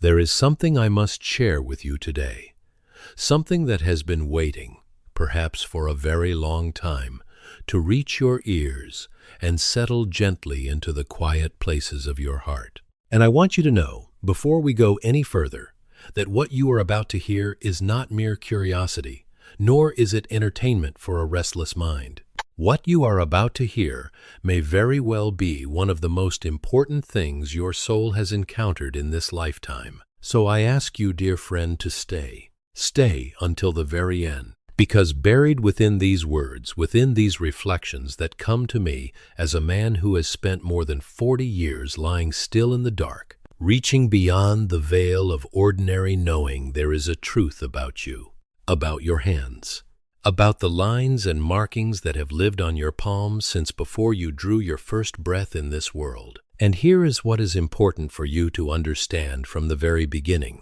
There is something I must share with you today, something that has been waiting, perhaps for a very long time, to reach your ears and settle gently into the quiet places of your heart. And I want you to know, before we go any further, that what you are about to hear is not mere curiosity, nor is it entertainment for a restless mind. What you are about to hear may very well be one of the most important things your soul has encountered in this lifetime. So I ask you, dear friend, to stay. Stay until the very end. Because buried within these words, within these reflections that come to me as a man who has spent more than 40 years lying still in the dark, reaching beyond the veil of ordinary knowing, there is a truth about you, about your hands, about the lines and markings that have lived on your palms since before you drew your first breath in this world. And here is what is important for you to understand from the very beginning.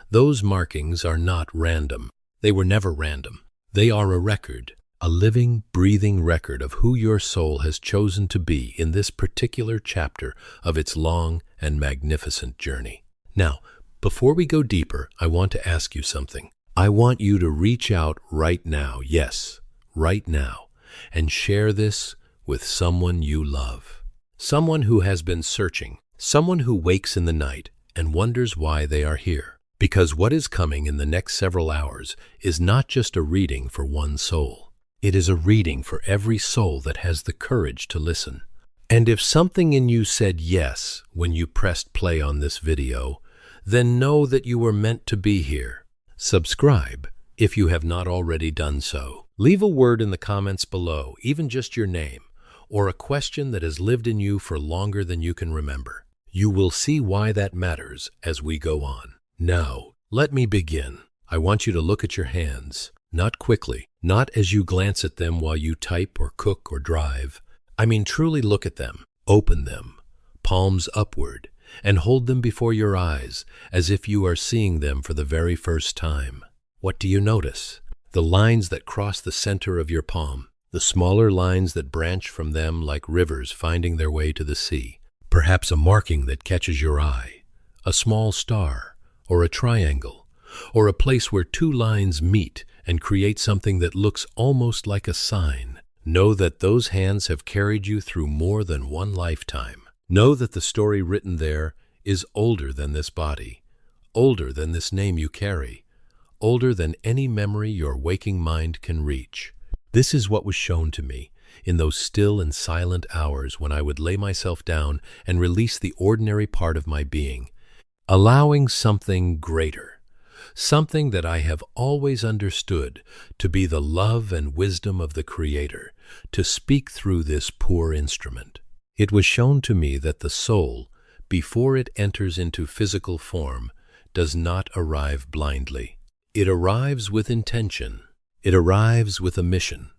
Those markings are not random. They were never random. They are a record, a living, breathing record of who your soul has chosen to be in this particular chapter of its long and magnificent journey. Now, before we go deeper, I want to ask you something. I want you to reach out right now, yes, right now, and share this with someone you love. Someone who has been searching, someone who wakes in the night and wonders why they are here. Because what is coming in the next several hours is not just a reading for one soul. It is a reading for every soul that has the courage to listen. And if something in you said yes when you pressed play on this video, then know that you were meant to be here. Subscribe if you have not already done so. Leave a word in the comments below, even just your name, or a question that has lived in you for longer than you can remember. You will see why that matters as we go on. Now, let me begin. I want you to look at your hands, not quickly, not as you glance at them while you type or cook or drive. I mean, truly look at them, open them, palms upward, and hold them before your eyes as if you are seeing them for the very first time. What do you notice? The lines that cross the center of your palm, the smaller lines that branch from them like rivers finding their way to the sea. Perhaps a marking that catches your eye, a small star, or a triangle, or a place where two lines meet and create something that looks almost like a sign. Know that those hands have carried you through more than one lifetime. Know that the story written there is older than this body, older than this name you carry, older than any memory your waking mind can reach. This is what was shown to me in those still and silent hours when I would lay myself down and release the ordinary part of my being, allowing something greater, something that I have always understood to be the love and wisdom of the Creator, to speak through this poor instrument. It was shown to me that the soul, before it enters into physical form, does not arrive blindly. It arrives with intention. It arrives with a mission.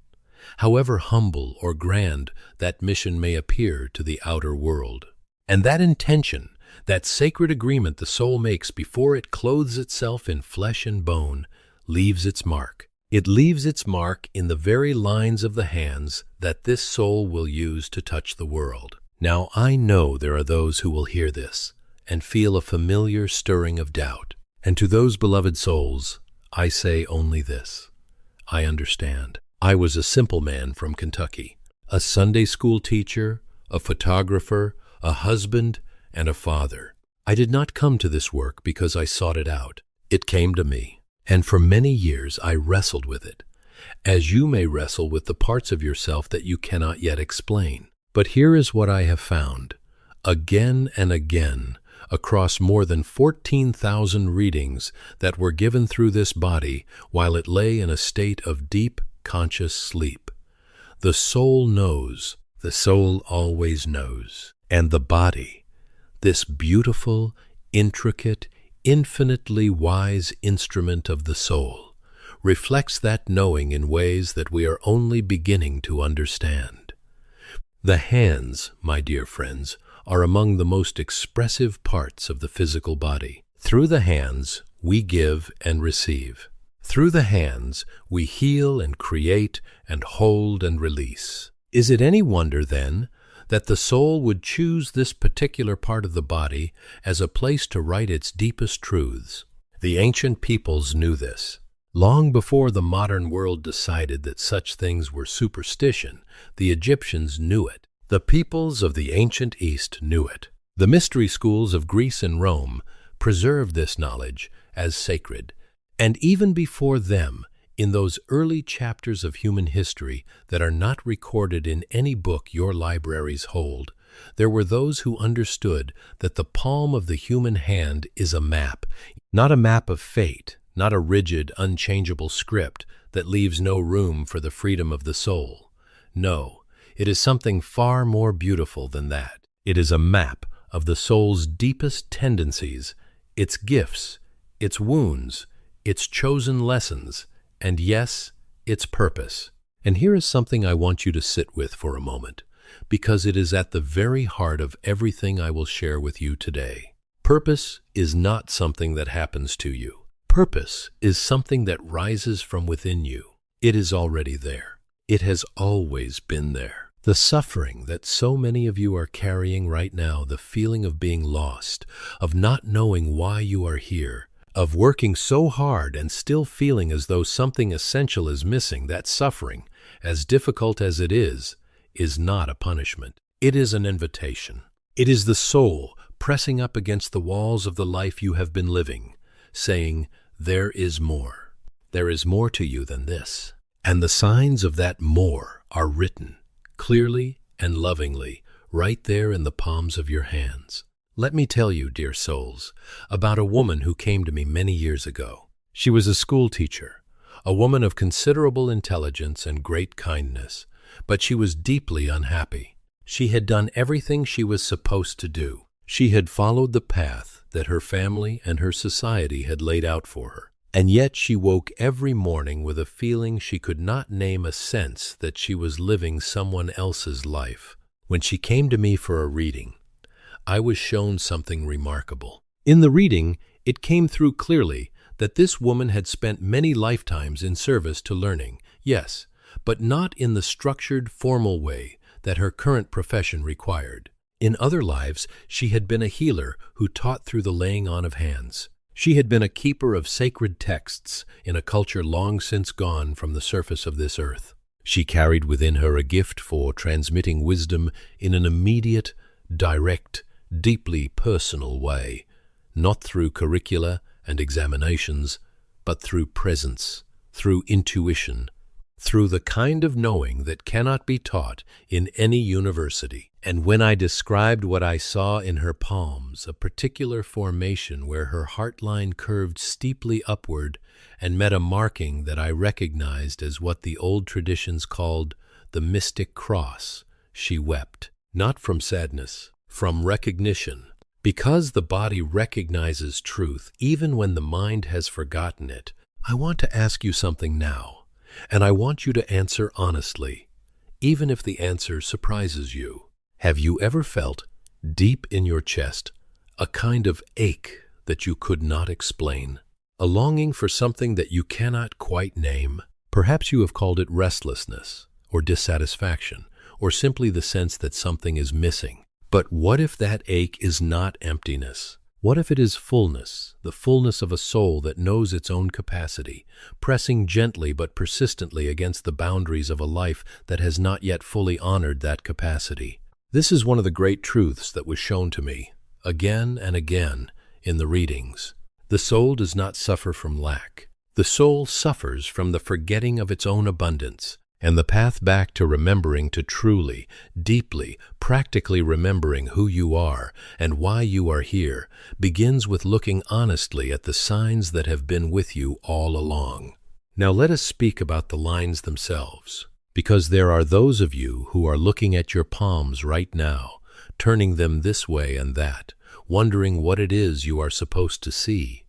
However humble or grand that mission may appear to the outer world. And that intention, that sacred agreement the soul makes before it clothes itself in flesh and bone, leaves its mark. It leaves its mark in the very lines of the hands that this soul will use to touch the world. Now, I know there are those who will hear this and feel a familiar stirring of doubt. And to those beloved souls, I say only this. I understand. I was a simple man from Kentucky, a Sunday school teacher, a photographer, a husband, and a father. I did not come to this work because I sought it out. It came to me. And for many years I wrestled with it, as you may wrestle with the parts of yourself that you cannot yet explain. But here is what I have found, again and again, across more than 14,000 readings that were given through this body while it lay in a state of deep, conscious sleep. The soul knows, the soul always knows, and the body, this beautiful, intricate, infinitely wise instrument of the soul, reflects that knowing in ways that we are only beginning to understand. The hands, my dear friends, are among the most expressive parts of the physical body. Through the hands, we give and receive. Through the hands, we heal and create and hold and release. Is it any wonder, then, that the soul would choose this particular part of the body as a place to write its deepest truths. The ancient peoples knew this. Long before the modern world decided that such things were superstition, the Egyptians knew it. The peoples of the ancient East knew it. The mystery schools of Greece and Rome preserved this knowledge as sacred. And even before them, in those early chapters of human history that are not recorded in any book your libraries hold, there were those who understood that the palm of the human hand is a map, not a map of fate, not a rigid, unchangeable script that leaves no room for the freedom of the soul. No, it is something far more beautiful than that. It is a map of the soul's deepest tendencies, its gifts, its wounds, its chosen lessons, and yes, its purpose. And here is something I want you to sit with for a moment, because it is at the very heart of everything I will share with you today. Purpose is not something that happens to you. Purpose is something that rises from within you. It is already there. It has always been there. The suffering that so many of you are carrying right now, the feeling of being lost, of not knowing why you are here, of working so hard and still feeling as though something essential is missing, that suffering, as difficult as it is not a punishment. It is an invitation. It is the soul pressing up against the walls of the life you have been living, saying, there is more. There is more to you than this. And the signs of that more are written, clearly and lovingly, right there in the palms of your hands. Let me tell you, dear souls, about a woman who came to me many years ago. She was a school teacher, a woman of considerable intelligence and great kindness, but she was deeply unhappy. She had done everything she was supposed to do. She had followed the path that her family and her society had laid out for her. And yet she woke every morning with a feeling she could not name, a sense that she was living someone else's life. When she came to me for a reading, I was shown something remarkable. In the reading, it came through clearly that this woman had spent many lifetimes in service to learning, yes, but not in the structured, formal way that her current profession required. In other lives, she had been a healer who taught through the laying on of hands. She had been a keeper of sacred texts in a culture long since gone from the surface of this earth. She carried within her a gift for transmitting wisdom in an immediate, direct, deeply personal way, not through curricula and examinations, but through presence, through intuition, through the kind of knowing that cannot be taught in any university. And when I described what I saw in her palms, a particular formation where her heart line curved steeply upward and met a marking that I recognized as what the old traditions called the mystic cross, she wept, not from sadness, from recognition. Because the body recognizes truth even when the mind has forgotten it, I want to ask you something now, and I want you to answer honestly, even if the answer surprises you. Have you ever felt, deep in your chest, a kind of ache that you could not explain? A longing for something that you cannot quite name? Perhaps you have called it restlessness, or dissatisfaction, or simply the sense that something is missing. But what if that ache is not emptiness? What if it is fullness, the fullness of a soul that knows its own capacity, pressing gently but persistently against the boundaries of a life that has not yet fully honored that capacity? This is one of the great truths that was shown to me, again and again, in the readings. The soul does not suffer from lack. The soul suffers from the forgetting of its own abundance, and the path back to remembering, to truly, deeply, practically remembering who you are and why you are here, begins with looking honestly at the signs that have been with you all along. Now let us speak about the lines themselves, because there are those of you who are looking at your palms right now, turning them this way and that, wondering what it is you are supposed to see.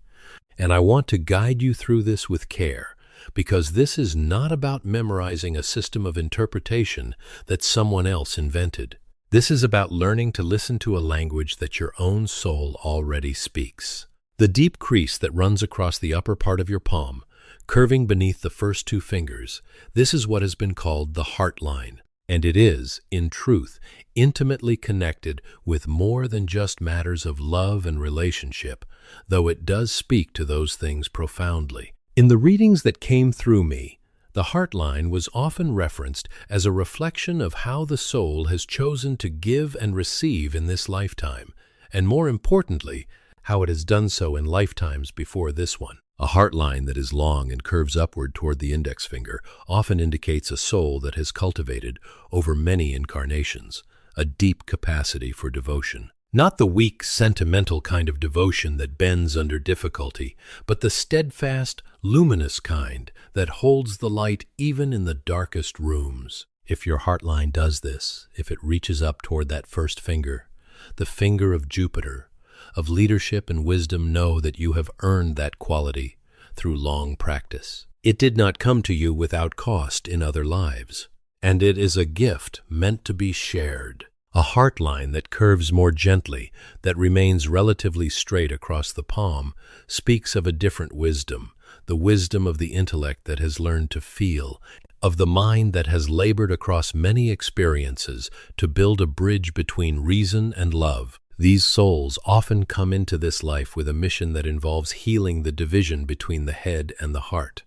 And I want to guide you through this with care, because this is not about memorizing a system of interpretation that someone else invented. This is about learning to listen to a language that your own soul already speaks. The deep crease that runs across the upper part of your palm, curving beneath the first two fingers, this is what has been called the heart line. And it is, in truth, intimately connected with more than just matters of love and relationship, though it does speak to those things profoundly. In the readings that came through me, the heart line was often referenced as a reflection of how the soul has chosen to give and receive in this lifetime, and more importantly, how it has done so in lifetimes before this one. A heart line that is long and curves upward toward the index finger often indicates a soul that has cultivated, over many incarnations, a deep capacity for devotion. Not the weak, sentimental kind of devotion that bends under difficulty, but the steadfast, luminous kind that holds the light even in the darkest rooms. If your heart line does this, if it reaches up toward that first finger, the finger of Jupiter, of leadership and wisdom, know that you have earned that quality through long practice. It did not come to you without cost in other lives, and it is a gift meant to be shared. A heart line that curves more gently, that remains relatively straight across the palm, speaks of a different wisdom, the wisdom of the intellect that has learned to feel, of the mind that has labored across many experiences to build a bridge between reason and love. These souls often come into this life with a mission that involves healing the division between the head and the heart,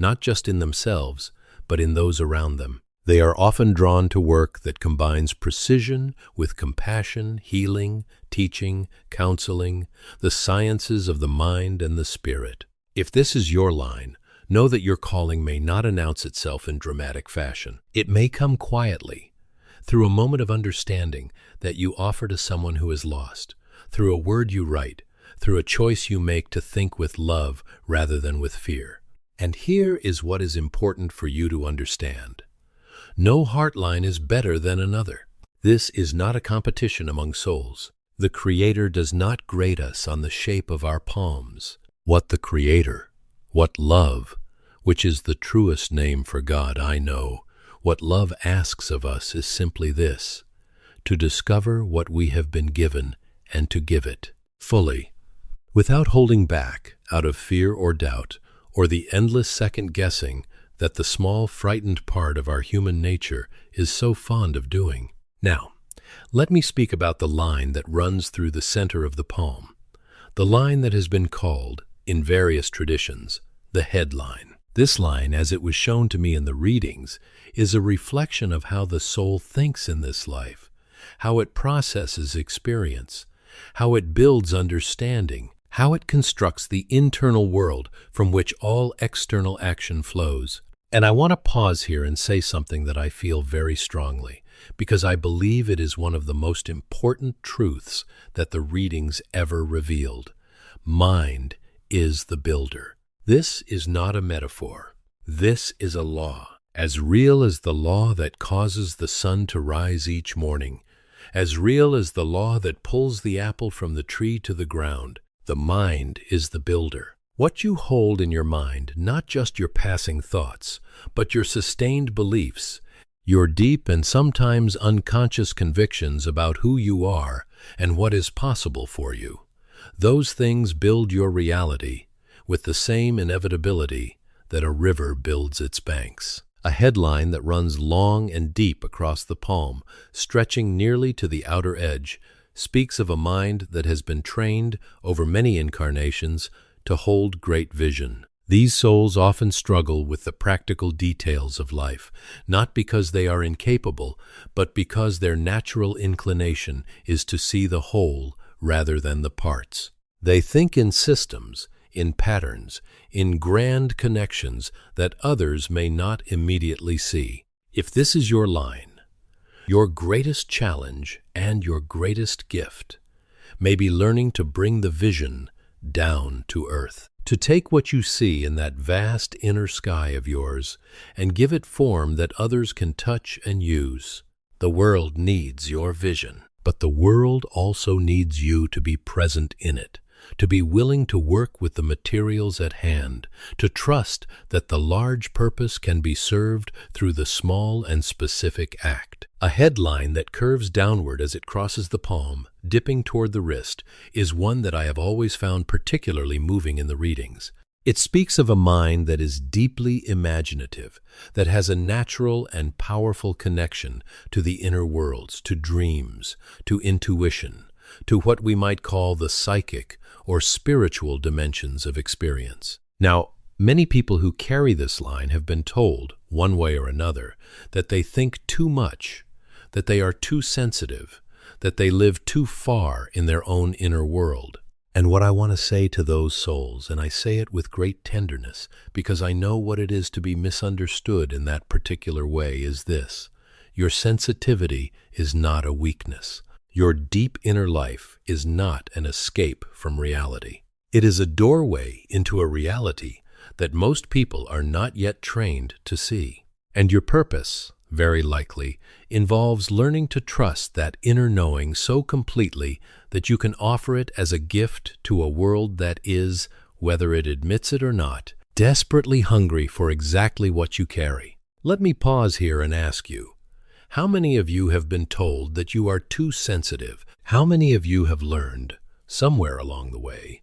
not just in themselves, but in those around them. They are often drawn to work that combines precision with compassion, healing, teaching, counseling, the sciences of the mind and the spirit. If this is your line, know that your calling may not announce itself in dramatic fashion. It may come quietly, through a moment of understanding that you offer to someone who is lost, through a word you write, through a choice you make to think with love rather than with fear. And here is what is important for you to understand. No heart line is better than another. This is not a competition among souls. The Creator does not grade us on the shape of our palms. What the Creator, what love, which is the truest name for God I know, what love asks of us is simply this: to discover what we have been given and to give it fully, without holding back out of fear or doubt, or the endless second-guessing that the small, frightened part of our human nature is so fond of doing. Now, let me speak about the line that runs through the center of the palm, the line that has been called, in various traditions, the head line. This line, as it was shown to me in the readings, is a reflection of how the soul thinks in this life, how it processes experience, how it builds understanding, how it constructs the internal world from which all external action flows. And I want to pause here and say something that I feel very strongly, because I believe it is one of the most important truths that the readings ever revealed. Mind is the builder. This is not a metaphor. This is a law, as real as the law that causes the sun to rise each morning, as real as the law that pulls the apple from the tree to the ground. The mind is the builder. What you hold in your mind, not just your passing thoughts, but your sustained beliefs, your deep and sometimes unconscious convictions about who you are and what is possible for you. Those things build your reality with the same inevitability that a river builds its banks. A headline that runs long and deep across the palm, stretching nearly to the outer edge, speaks of a mind that has been trained over many incarnations to hold great vision. These souls often struggle with the practical details of life, not because they are incapable, but because their natural inclination is to see the whole rather than the parts. They think in systems, in patterns, in grand connections that others may not immediately see. If this is your line, your greatest challenge and your greatest gift may be learning to bring the vision down to earth, to take what you see in that vast inner sky of yours and give it form that others can touch and use. The world needs your vision, but the world also needs you to be present in it, to be willing to work with the materials at hand, to trust that the large purpose can be served through the small and specific act. A headline that curves downward as it crosses the palm, dipping toward the wrist, is one that I have always found particularly moving in the readings. It speaks of a mind that is deeply imaginative, that has a natural and powerful connection to the inner worlds, to dreams, to intuition, to what we might call the psychic or spiritual dimensions of experience. Now, many people who carry this line have been told, one way or another, that they think too much, that they are too sensitive, that they live too far in their own inner world. And what I want to say to those souls, and I say it with great tenderness because I know what it is to be misunderstood in that particular way, is this: your sensitivity is not a weakness. Your deep inner life is not an escape from reality. It is a doorway into a reality that most people are not yet trained to see. And your purpose, very likely, involves learning to trust that inner knowing so completely that you can offer it as a gift to a world that is, whether it admits it or not, desperately hungry for exactly what you carry. Let me pause here and ask you, how many of you have been told that you are too sensitive? How many of you have learned, somewhere along the way,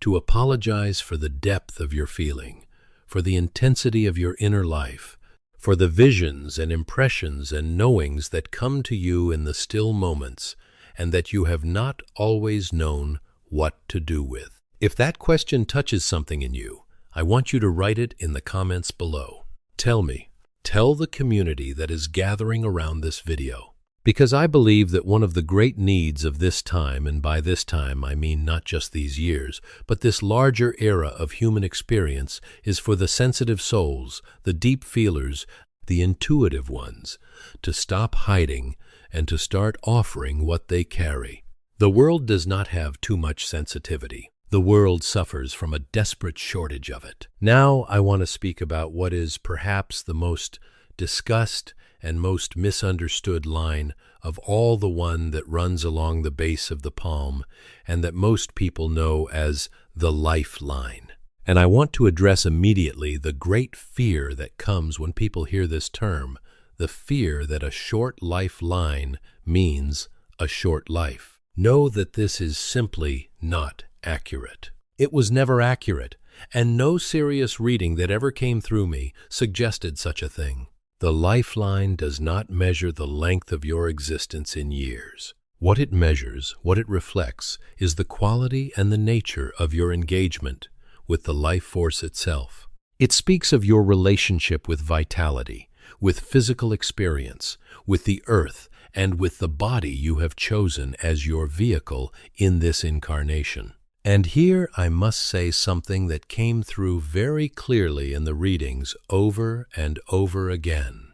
to apologize for the depth of your feeling, for the intensity of your inner life, for the visions and impressions and knowings that come to you in the still moments, and that you have not always known what to do with? If that question touches something in you, I want you to write it in the comments below. Tell me, tell the community that is gathering around this video, because I believe that one of the great needs of this time, and by this time I mean not just these years, but this larger era of human experience, is for the sensitive souls, the deep feelers, the intuitive ones, to stop hiding and to start offering what they carry. The world does not have too much sensitivity. The world suffers from a desperate shortage of it. Now I want to speak about what is perhaps the most discussed and most misunderstood line of all, the one that runs along the base of the palm and that most people know as the lifeline. And I want to address immediately the great fear that comes when people hear this term, the fear that a short lifeline means a short life. Know that this is simply not accurate. It was never accurate, and no serious reading that ever came through me suggested such a thing. The lifeline does not measure the length of your existence in years. What it measures, what it reflects, is the quality and the nature of your engagement with the life force itself. It speaks of your relationship with vitality, with physical experience, with the earth, and with the body you have chosen as your vehicle in this incarnation. And here I must say something that came through very clearly in the readings over and over again.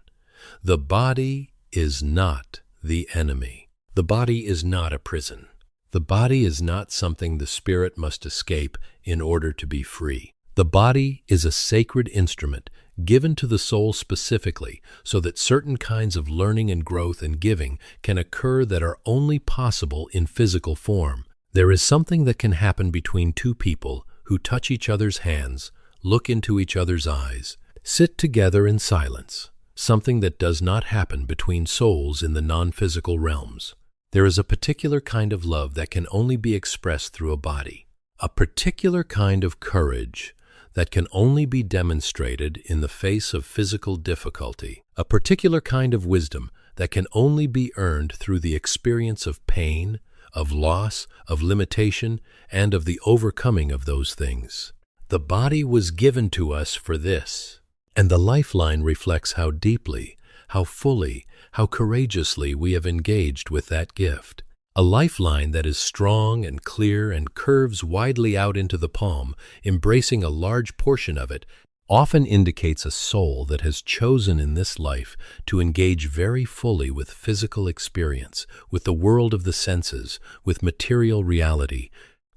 The body is not the enemy. The body is not a prison. The body is not something the spirit must escape in order to be free. The body is a sacred instrument given to the soul specifically so that certain kinds of learning and growth and giving can occur that are only possible in physical form. There is something that can happen between two people who touch each other's hands, look into each other's eyes, sit together in silence, something that does not happen between souls in the non-physical realms. There is a particular kind of love that can only be expressed through a body, a particular kind of courage that can only be demonstrated in the face of physical difficulty, a particular kind of wisdom that can only be earned through the experience of pain, of loss, of limitation, and of the overcoming of those things. The body was given to us for this, and the lifeline reflects how deeply, how fully, how courageously we have engaged with that gift. A lifeline that is strong and clear and curves widely out into the palm, embracing a large portion of it, often indicates a soul that has chosen in this life to engage very fully with physical experience, with the world of the senses, with material reality,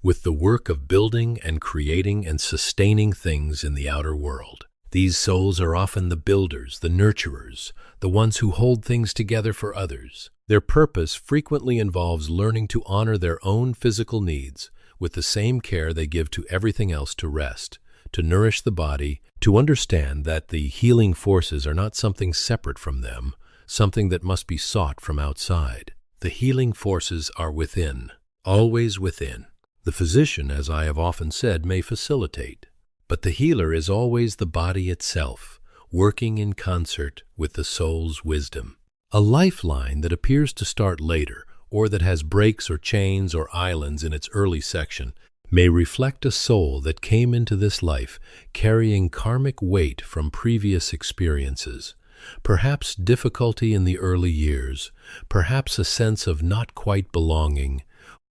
with the work of building and creating and sustaining things in the outer world. These souls are often the builders, the nurturers, the ones who hold things together for others. Their purpose frequently involves learning to honor their own physical needs with the same care they give to everything else, to rest, to nourish the body, to understand that the healing forces are not something separate from them, something that must be sought from outside. The healing forces are within, always within. The physician, as I have often said, may facilitate, but the healer is always the body itself, working in concert with the soul's wisdom. A lifeline that appears to start later, or that has breaks or chains or islands in its early section, may reflect a soul that came into this life carrying karmic weight from previous experiences. Perhaps difficulty in the early years, perhaps a sense of not quite belonging,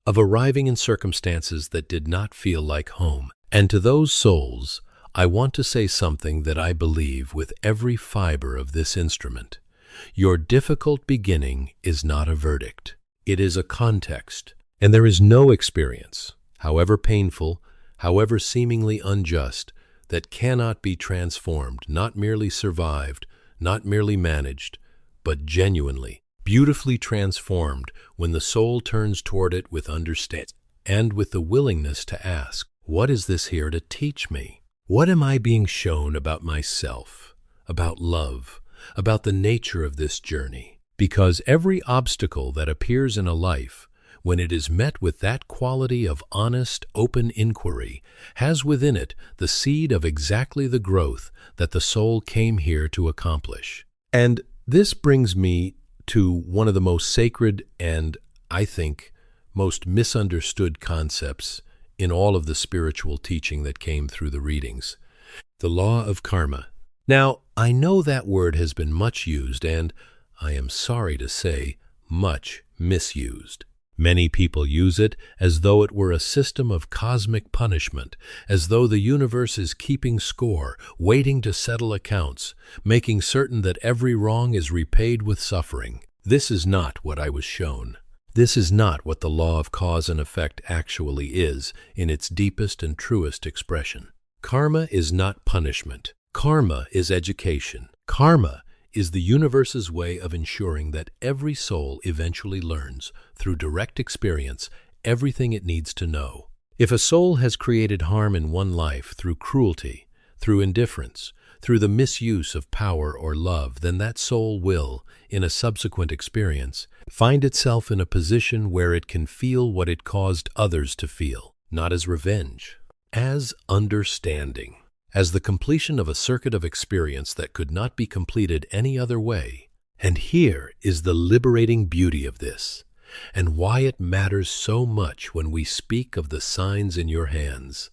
of arriving in circumstances that did not feel like home. And to those souls, I want to say something that I believe with every fiber of this instrument. Your difficult beginning is not a verdict. It is a context, and there is no experience, however painful, however seemingly unjust, that cannot be transformed, not merely survived, not merely managed, but genuinely, beautifully transformed when the soul turns toward it with understanding and with the willingness to ask, what is this here to teach me? What am I being shown about myself, about love, about the nature of this journey? Because every obstacle that appears in a life, when it is met with that quality of honest, open inquiry, has within it the seed of exactly the growth that the soul came here to accomplish. And this brings me to one of the most sacred and, I think, most misunderstood concepts in all of the spiritual teaching that came through the readings, the law of karma. Now, I know that word has been much used and, I am sorry to say, much misused. Many people use it as though it were a system of cosmic punishment, as though the universe is keeping score, waiting to settle accounts, making certain that every wrong is repaid with suffering. This is not what I was shown. This is not what the law of cause and effect actually is in its deepest and truest expression. Karma is not punishment. Karma is education. Karma is the universe's way of ensuring that every soul eventually learns, through direct experience, everything it needs to know. If a soul has created harm in one life through cruelty, through indifference, through the misuse of power or love, then that soul will, in a subsequent experience, find itself in a position where it can feel what it caused others to feel, not as revenge, as understanding, as the completion of a circuit of experience that could not be completed any other way. And here is the liberating beauty of this, and why it matters so much when we speak of the signs in your hands.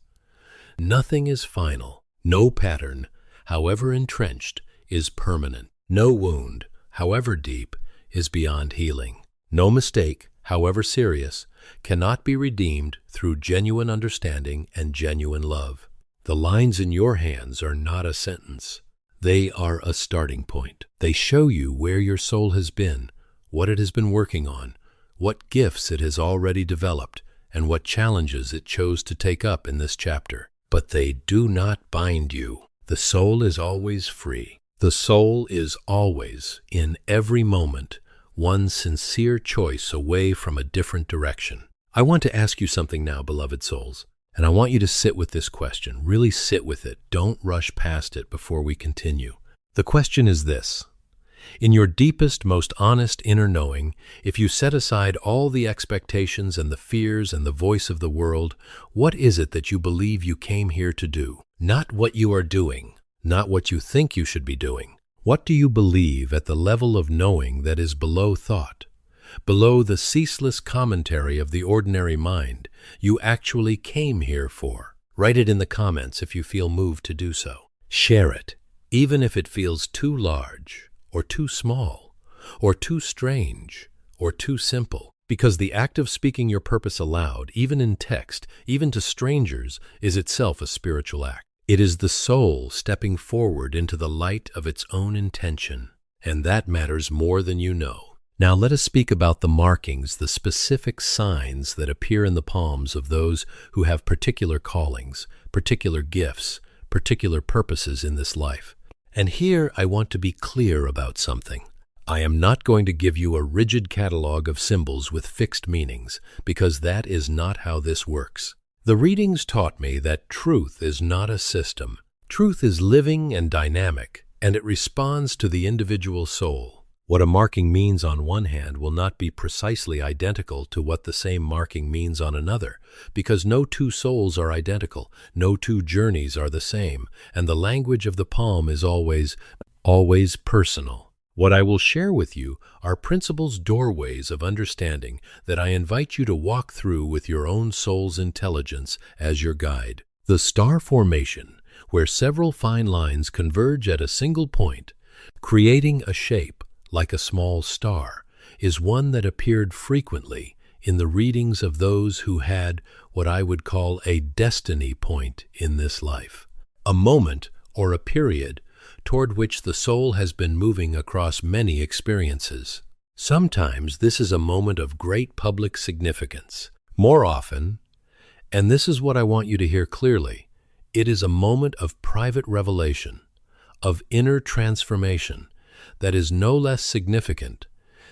Nothing is final. No pattern, however entrenched, is permanent. No wound, however deep, is beyond healing. No mistake, however serious, cannot be redeemed through genuine understanding and genuine love. The lines in your hands are not a sentence. They are a starting point. They show you where your soul has been, what it has been working on, what gifts it has already developed, and what challenges it chose to take up in this chapter. But they do not bind you. The soul is always free. The soul is always, in every moment, one sincere choice away from a different direction. I want to ask you something now, beloved souls, and I want you to sit with this question. Really sit with it. Don't rush past it before we continue. The question is this: in your deepest, most honest inner knowing, if you set aside all the expectations and the fears and the voice of the world, what is it that you believe you came here to do? Not what you are doing, not what you think you should be doing. What do you believe at the level of knowing that is below thought, below the ceaseless commentary of the ordinary mind, you actually came here for? Write it in the comments if you feel moved to do so. Share it, even if it feels too large, or too small, or too strange, or too simple. Because the act of speaking your purpose aloud, even in text, even to strangers, is itself a spiritual act. It is the soul stepping forward into the light of its own intention, and that matters more than you know. Now let us speak about the markings, the specific signs that appear in the palms of those who have particular callings, particular gifts, particular purposes in this life. And here I want to be clear about something. I am not going to give you a rigid catalog of symbols with fixed meanings, because that is not how this works. The readings taught me that truth is not a system. Truth is living and dynamic, and it responds to the individual soul. What a marking means on one hand will not be precisely identical to what the same marking means on another, because no two souls are identical, no two journeys are the same, and the language of the palm is always personal. What I will share with you are principles, doorways of understanding that I invite you to walk through with your own soul's intelligence as your guide. The star formation, where several fine lines converge at a single point, creating a shape like a small star, is one that appeared frequently in the readings of those who had what I would call a destiny point in this life, a moment or a period toward which the soul has been moving across many experiences. Sometimes this is a moment of great public significance. More often, and this is what I want you to hear clearly, it is a moment of private revelation, of inner transformation, that is no less significant,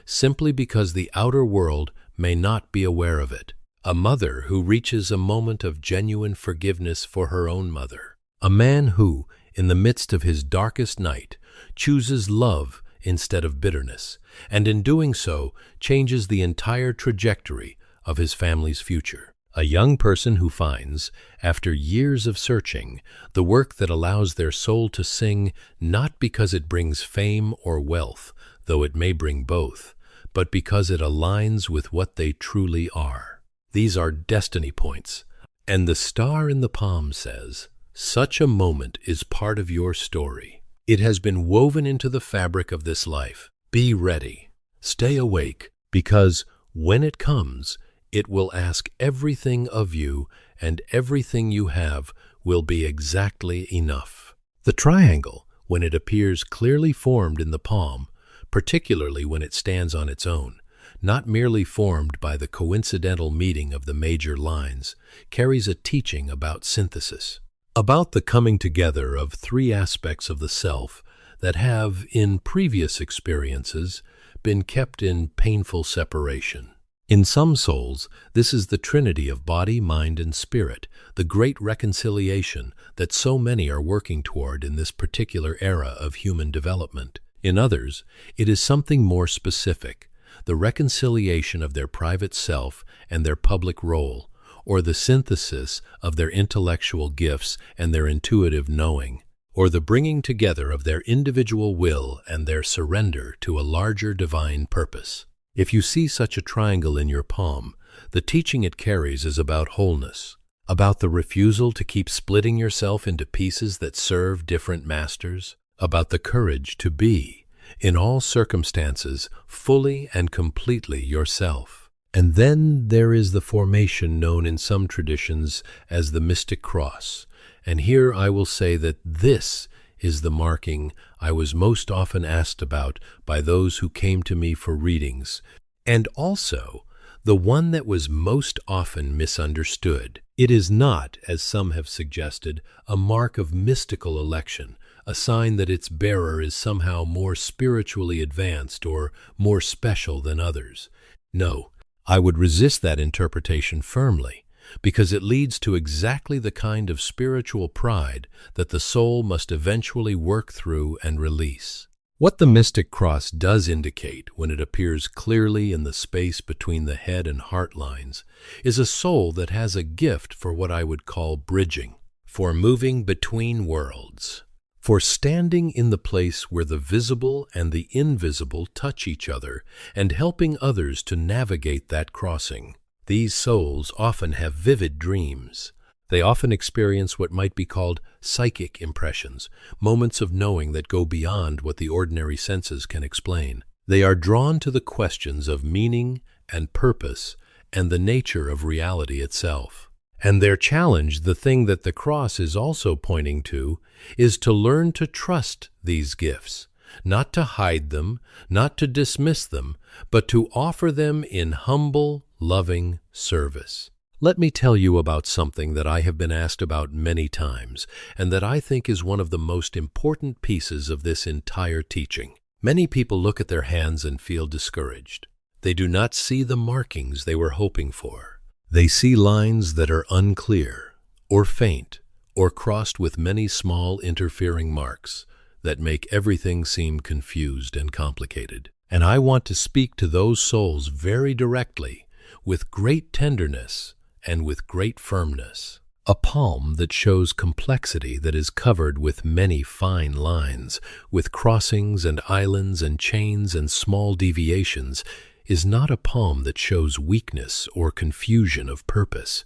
simply because the outer world may not be aware of it. A mother who reaches a moment of genuine forgiveness for her own mother. A man who, in the midst of his darkest night, chooses love instead of bitterness, and in doing so changes the entire trajectory of his family's future. A young person who finds, after years of searching, the work that allows their soul to sing, not because it brings fame or wealth, though it may bring both, but because it aligns with what they truly are. These are destiny points, and the star in the palm says, such a moment is part of your story. It has been woven into the fabric of this life. Be ready. Stay awake, because when it comes, it will ask everything of you, and everything you have will be exactly enough. The triangle, when it appears clearly formed in the palm, particularly when it stands on its own, not merely formed by the coincidental meeting of the major lines, carries a teaching about synthesis, about the coming together of three aspects of the self that have, in previous experiences, been kept in painful separation. In some souls, this is the trinity of body, mind, and spirit, the great reconciliation that so many are working toward in this particular era of human development. In others, it is something more specific, the reconciliation of their private self and their public role, or the synthesis of their intellectual gifts and their intuitive knowing, or the bringing together of their individual will and their surrender to a larger divine purpose. If you see such a triangle in your palm, the teaching it carries is about wholeness, about the refusal to keep splitting yourself into pieces that serve different masters, about the courage to be, in all circumstances, fully and completely yourself. And then there is the formation known in some traditions as the mystic cross, and here I will say that this is the marking I was most often asked about by those who came to me for readings, and also the one that was most often misunderstood. It is not, as some have suggested, a mark of mystical election, a sign that its bearer is somehow more spiritually advanced or more special than others. No, I would resist that interpretation firmly, because it leads to exactly the kind of spiritual pride that the soul must eventually work through and release. What the mystic cross does indicate when it appears clearly in the space between the head and heart lines is a soul that has a gift for what I would call bridging, for moving between worlds, for standing in the place where the visible and the invisible touch each other and helping others to navigate that crossing. These souls often have vivid dreams. They often experience what might be called psychic impressions, moments of knowing that go beyond what the ordinary senses can explain. They are drawn to the questions of meaning and purpose and the nature of reality itself. And their challenge, the thing that the cross is also pointing to, is to learn to trust these gifts, not to hide them, not to dismiss them, but to offer them in humble, loving service. Let me tell you about something that I have been asked about many times, and that I think is one of the most important pieces of this entire teaching. Many people look at their hands and feel discouraged. They do not see the markings they were hoping for. They see lines that are unclear, or faint, or crossed with many small interfering marks that make everything seem confused and complicated. And I want to speak to those souls very directly, with great tenderness and with great firmness. A palm that shows complexity, that is covered with many fine lines, with crossings and islands and chains and small deviations, is not a palm that shows weakness or confusion of purpose.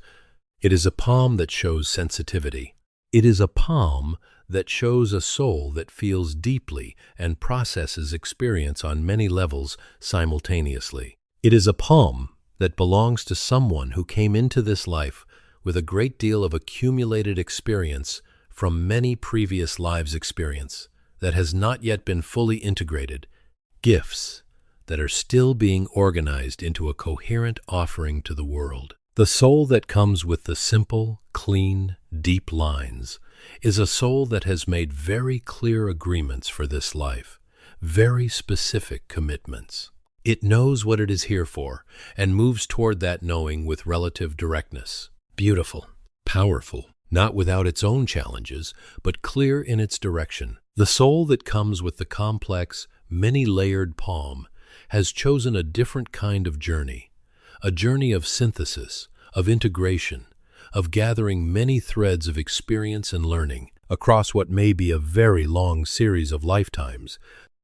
It is a palm that shows sensitivity. It is a palm that shows a soul that feels deeply and processes experience on many levels simultaneously. It is a palm that belongs to someone who came into this life with a great deal of accumulated experience from many previous lives' experience that has not yet been fully integrated, gifts that are still being organized into a coherent offering to the world. The soul that comes with the simple, clean, deep lines is a soul that has made very clear agreements for this life, very specific commitments. It knows what it is here for and moves toward that knowing with relative directness. Beautiful, powerful, not without its own challenges, but clear in its direction. The soul that comes with the complex, many-layered palm has chosen a different kind of journey, a journey of synthesis, of integration, of gathering many threads of experience and learning across what may be a very long series of lifetimes,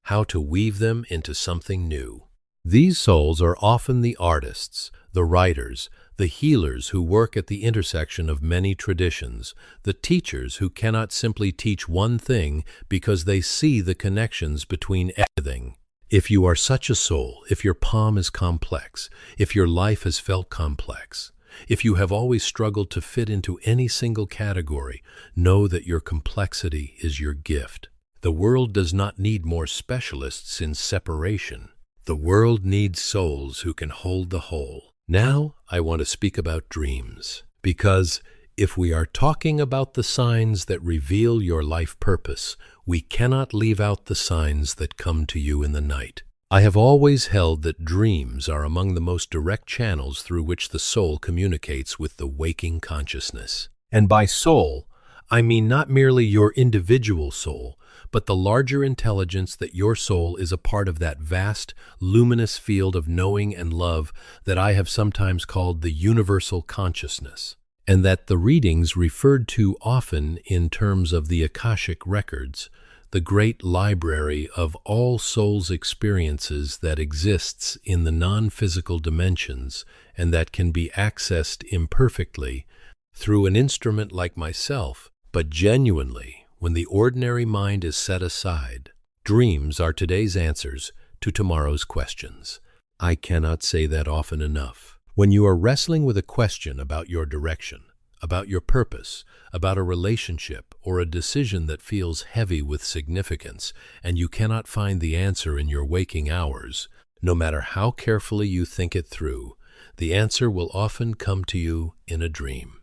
how to weave them into something new. These souls are often the artists, the writers, the healers who work at the intersection of many traditions, the teachers who cannot simply teach one thing because they see the connections between everything. If you are such a soul, if your palm is complex, if your life has felt complex, if you have always struggled to fit into any single category, know that your complexity is your gift. The world does not need more specialists in separation. The world needs souls who can hold the whole. Now, I want to speak about dreams, because if we are talking about the signs that reveal your life purpose, we cannot leave out the signs that come to you in the night. I have always held that dreams are among the most direct channels through which the soul communicates with the waking consciousness. And by soul, I mean not merely your individual soul, but the larger intelligence that your soul is a part of that vast, luminous field of knowing and love that I have sometimes called the universal consciousness, and that the readings referred to often in terms of the Akashic records, the great library of all souls' experiences that exists in the non-physical dimensions and that can be accessed imperfectly through an instrument like myself, but genuinely, when the ordinary mind is set aside. Dreams are today's answers to tomorrow's questions. I cannot say that often enough. When you are wrestling with a question about your direction, about your purpose, about a relationship or a decision that feels heavy with significance, and you cannot find the answer in your waking hours, no matter how carefully you think it through, the answer will often come to you in a dream.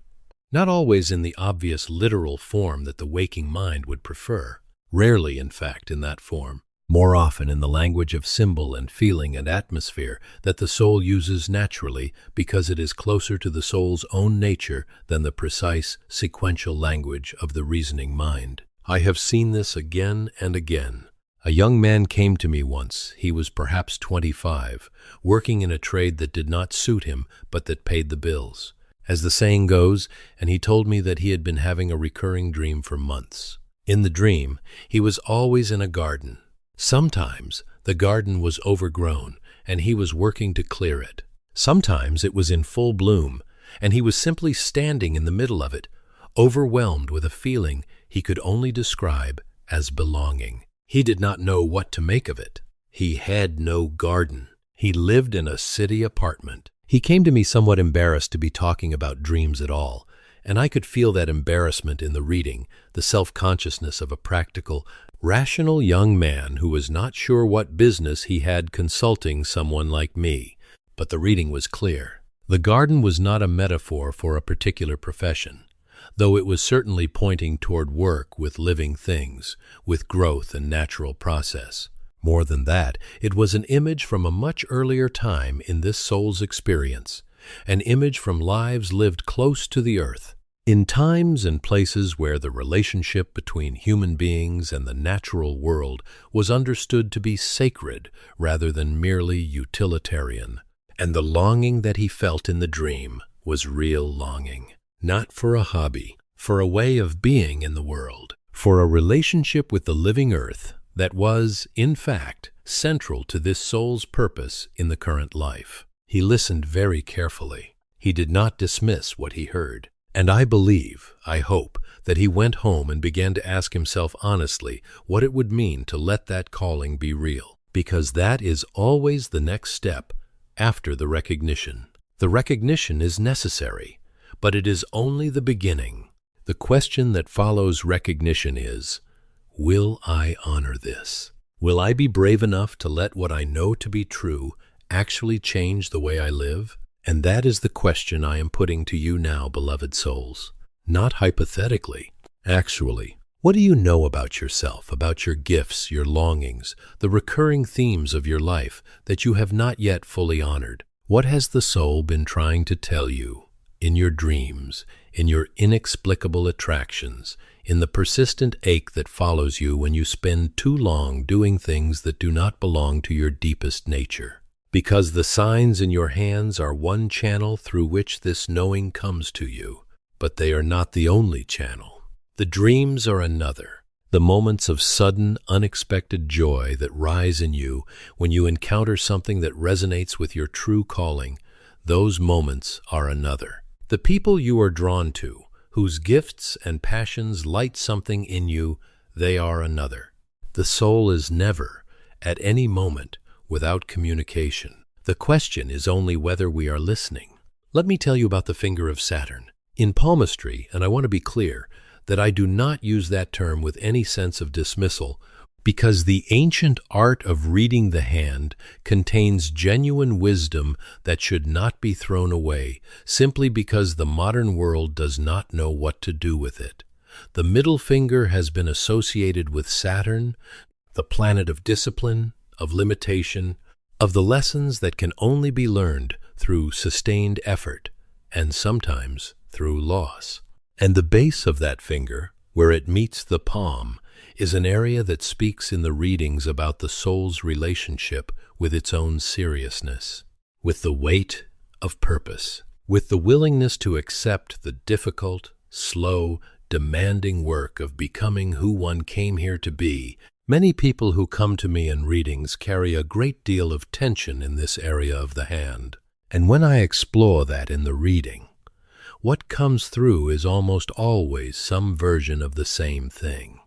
Not always in the obvious literal form that the waking mind would prefer, rarely, in fact, in that form, more often in the language of symbol and feeling and atmosphere that the soul uses naturally because it is closer to the soul's own nature than the precise, sequential language of the reasoning mind. I have seen this again and again. A young man came to me once, he was perhaps 25, working in a trade that did not suit him but that paid the bills, as the saying goes, and he told me that he had been having a recurring dream for months. In the dream, he was always in a garden. Sometimes the garden was overgrown, and he was working to clear it. Sometimes it was in full bloom, and he was simply standing in the middle of it, overwhelmed with a feeling he could only describe as belonging. He did not know what to make of it. He had no garden. He lived in a city apartment. He came to me somewhat embarrassed to be talking about dreams at all, and I could feel that embarrassment in the reading, the self-consciousness of a practical, rational young man who was not sure what business he had consulting someone like me. But the reading was clear. The garden was not a metaphor for a particular profession, though it was certainly pointing toward work with living things, with growth and natural process. More than that, it was an image from a much earlier time in this soul's experience, an image from lives lived close to the earth. In times and places where the relationship between human beings and the natural world was understood to be sacred rather than merely utilitarian, and the longing that he felt in the dream was real longing, not for a hobby, for a way of being in the world, for a relationship with the living earth that was, in fact, central to this soul's purpose in the current life. He listened very carefully. He did not dismiss what he heard. And I believe, I hope, that he went home and began to ask himself honestly what it would mean to let that calling be real, because that is always the next step after the recognition. The recognition is necessary, but it is only the beginning. The question that follows recognition is, will I honor this? Will I be brave enough to let what I know to be true actually change the way I live? And that is the question I am putting to you now, beloved souls. Not hypothetically. Actually, what do you know about yourself, about your gifts, your longings, the recurring themes of your life that you have not yet fully honored? What has the soul been trying to tell you in your dreams, in your inexplicable attractions, in the persistent ache that follows you when you spend too long doing things that do not belong to your deepest nature? Because the signs in your hands are one channel through which this knowing comes to you, but they are not the only channel. The dreams are another. The moments of sudden, unexpected joy that rise in you when you encounter something that resonates with your true calling, those moments are another. The people you are drawn to, whose gifts and passions light something in you, they are another. The soul is never, at any moment, without communication. The question is only whether we are listening. Let me tell you about the finger of Saturn. In palmistry, and I want to be clear that I do not use that term with any sense of dismissal, because the ancient art of reading the hand contains genuine wisdom that should not be thrown away simply because the modern world does not know what to do with it. The middle finger has been associated with Saturn, the planet of discipline, of limitation, of the lessons that can only be learned through sustained effort, and sometimes through loss. And the base of that finger, where it meets the palm, is an area that speaks in the readings about the soul's relationship with its own seriousness, with the weight of purpose, with the willingness to accept the difficult, slow, demanding work of becoming who one came here to be. Many people who come to me in readings carry a great deal of tension in this area of the hand. And when I explore that in the reading, what comes through is almost always some version of the same thing.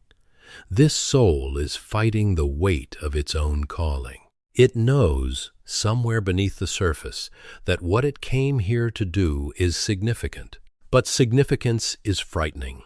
This soul is fighting the weight of its own calling. It knows, somewhere beneath the surface, that what it came here to do is significant. But significance is frightening.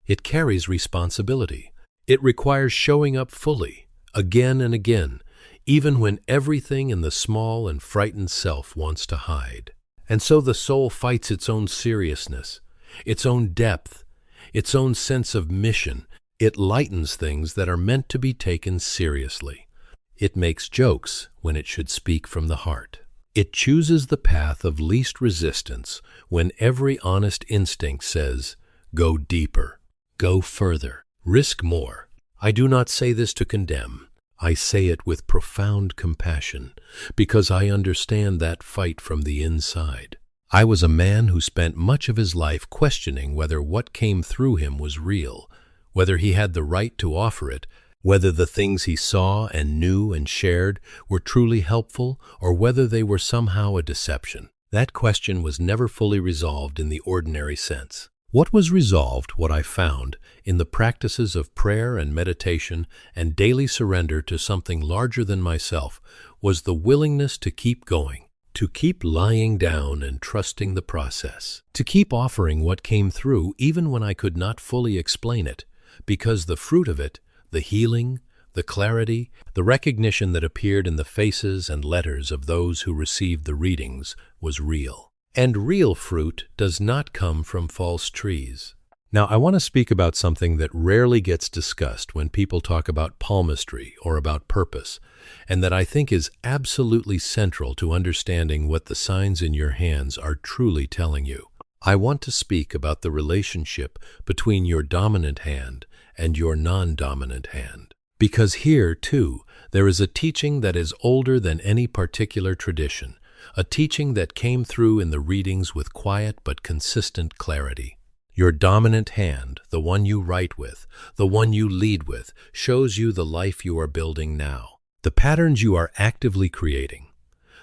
It carries responsibility. It requires showing up fully, again and again, even when everything in the small and frightened self wants to hide. And so the soul fights its own seriousness, its own depth, its own sense of mission. It lightens things that are meant to be taken seriously. It makes jokes when it should speak from the heart. It chooses the path of least resistance when every honest instinct says, go deeper, go further. Risk more. I do not say this to condemn. I say it with profound compassion, because I understand that fight from the inside. I was a man who spent much of his life questioning whether what came through him was real, whether he had the right to offer it, whether the things he saw and knew and shared were truly helpful, or whether they were somehow a deception. That question was never fully resolved in the ordinary sense. What was resolved, what I found, in the practices of prayer and meditation and daily surrender to something larger than myself, was the willingness to keep going, to keep lying down and trusting the process, to keep offering what came through even when I could not fully explain it, because the fruit of it, the healing, the clarity, the recognition that appeared in the faces and letters of those who received the readings was real. And real fruit does not come from false trees. Now, I want to speak about something that rarely gets discussed when people talk about palmistry or about purpose, and that I think is absolutely central to understanding what the signs in your hands are truly telling you. I want to speak about the relationship between your dominant hand and your non-dominant hand. Because here, too, there is a teaching that is older than any particular tradition, a teaching that came through in the readings with quiet but consistent clarity. Your dominant hand, the one you write with, the one you lead with, shows you the life you are building now, the patterns you are actively creating,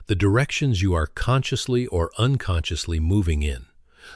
the directions you are consciously or unconsciously moving in,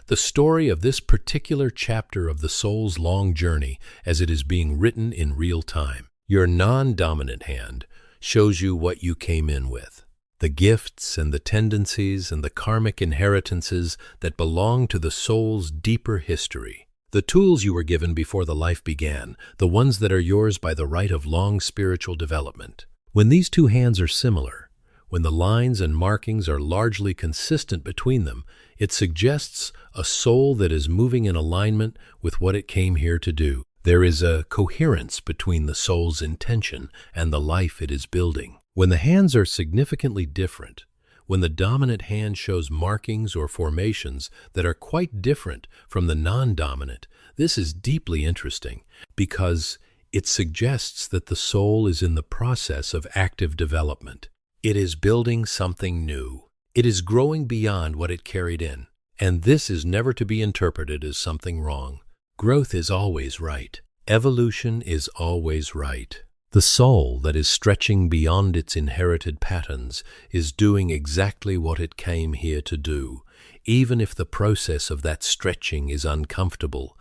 the story of this particular chapter of the soul's long journey as it is being written in real time. Your non-dominant hand shows you what you came in with, the gifts and the tendencies and the karmic inheritances that belong to the soul's deeper history, the tools you were given before the life began, the ones that are yours by the right of long spiritual development. When these two hands are similar, when the lines and markings are largely consistent between them, it suggests a soul that is moving in alignment with what it came here to do. There is a coherence between the soul's intention and the life it is building. When the hands are significantly different, when the dominant hand shows markings or formations that are quite different from the non-dominant, this is deeply interesting because it suggests that the soul is in the process of active development. It is building something new. It is growing beyond what it carried in. And this is never to be interpreted as something wrong. Growth is always right. Evolution is always right. The soul that is stretching beyond its inherited patterns is doing exactly what it came here to do, even if the process of that stretching is uncomfortable,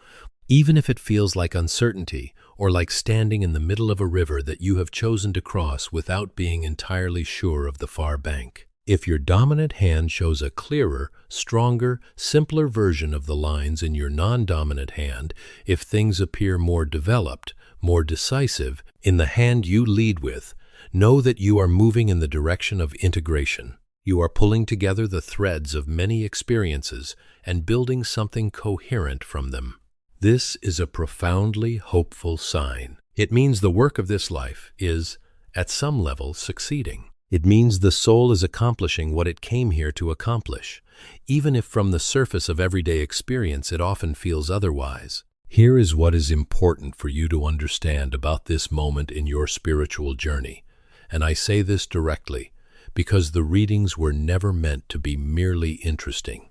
even if it feels like uncertainty or like standing in the middle of a river that you have chosen to cross without being entirely sure of the far bank. If your dominant hand shows a clearer, stronger, simpler version of the lines in your non-dominant hand, if things appear more developed, more decisive, in the hand you lead with, know that you are moving in the direction of integration. You are pulling together the threads of many experiences and building something coherent from them. This is a profoundly hopeful sign. It means the work of this life is, at some level, succeeding. It means the soul is accomplishing what it came here to accomplish, even if from the surface of everyday experience it often feels otherwise. Here is what is important for you to understand about this moment in your spiritual journey, and I say this directly because the readings were never meant to be merely interesting.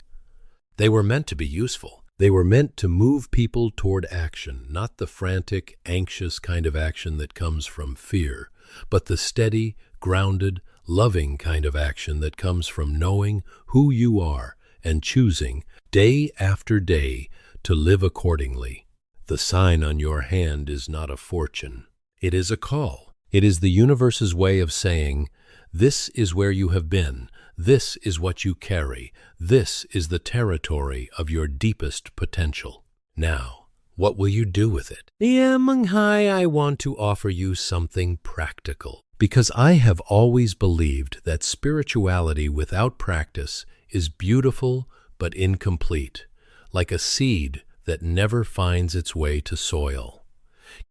They were meant to be useful. They were meant to move people toward action, not the frantic, anxious kind of action that comes from fear, but the steady, grounded, loving kind of action that comes from knowing who you are and choosing, day after day, to live accordingly. The sign on your hand is not a fortune. It is a call. It is the universe's way of saying, this is where you have been, this is what you carry, this is the territory of your deepest potential. Now, what will you do with it? I want to offer you something practical. Because I have always believed that spirituality without practice is beautiful but incomplete, like a seed that never finds its way to soil.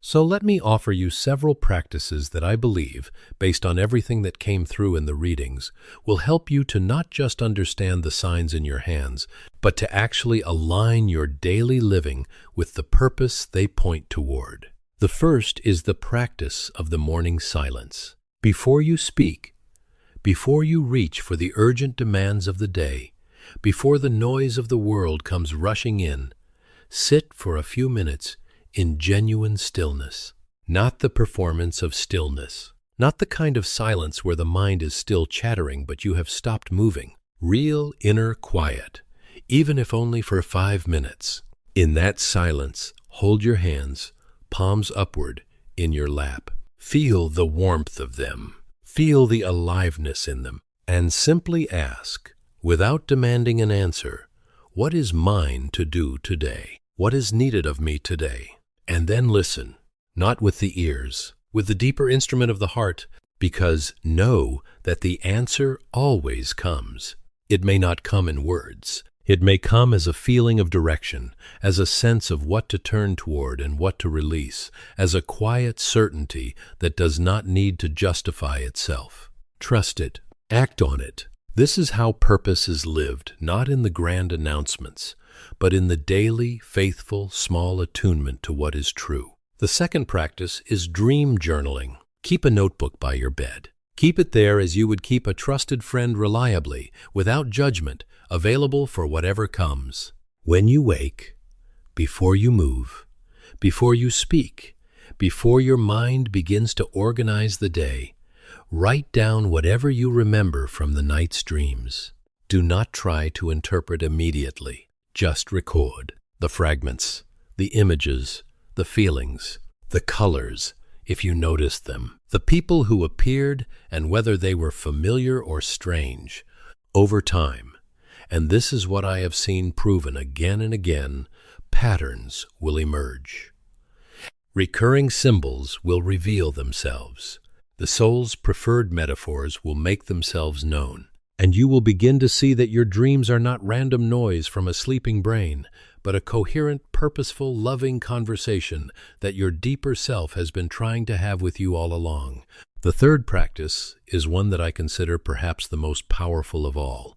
So let me offer you several practices that I believe, based on everything that came through in the readings, will help you to not just understand the signs in your hands, but to actually align your daily living with the purpose they point toward. The first is the practice of the morning silence. Before you speak, before you reach for the urgent demands of the day, before the noise of the world comes rushing in, sit for a few minutes in genuine stillness. Not the performance of stillness, not the kind of silence where the mind is still chattering but you have stopped moving. Real inner quiet, even if only for 5 minutes. In that silence, hold your hands, palms upward, in your lap. Feel the warmth of them. Feel the aliveness in them. And simply ask, without demanding an answer, what is mine to do today? What is needed of me today? And then listen, not with the ears, with the deeper instrument of the heart, because know that the answer always comes. It may not come in words. It may come as a feeling of direction, as a sense of what to turn toward and what to release, as a quiet certainty that does not need to justify itself. Trust it. Act on it. This is how purpose is lived, not in the grand announcements, but in the daily, faithful, small attunement to what is true. The second practice is dream journaling. Keep a notebook by your bed. Keep it there as you would keep a trusted friend reliably, without judgment, available for whatever comes. When you wake, before you move, before you speak, before your mind begins to organize the day, write down whatever you remember from the night's dreams. Do not try to interpret immediately. Just record the fragments, the images, the feelings, the colors, if you noticed them, the people who appeared, and whether they were familiar or strange. Over time, and this is what I have seen proven again and again, patterns will emerge. Recurring symbols will reveal themselves. The soul's preferred metaphors will make themselves known, and you will begin to see that your dreams are not random noise from a sleeping brain, but a coherent, purposeful, loving conversation that your deeper self has been trying to have with you all along. The third practice is one that I consider perhaps the most powerful of all,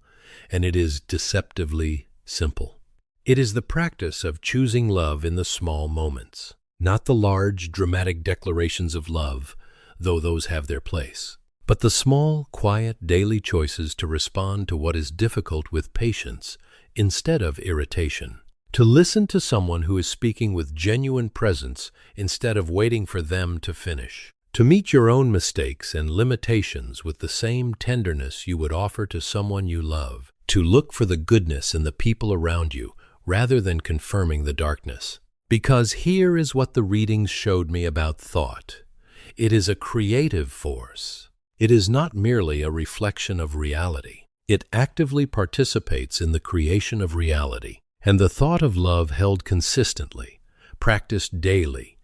and it is deceptively simple. It is the practice of choosing love in the small moments, not the large, dramatic declarations of love, though those have their place, but the small, quiet, daily choices to respond to what is difficult with patience instead of irritation. To listen to someone who is speaking with genuine presence instead of waiting for them to finish. To meet your own mistakes and limitations with the same tenderness you would offer to someone you love. To look for the goodness in the people around you rather than confirming the darkness. Because here is what the readings showed me about thought. It is a creative force. It is not merely a reflection of reality. It actively participates in the creation of reality. And the thought of love held consistently, practiced daily,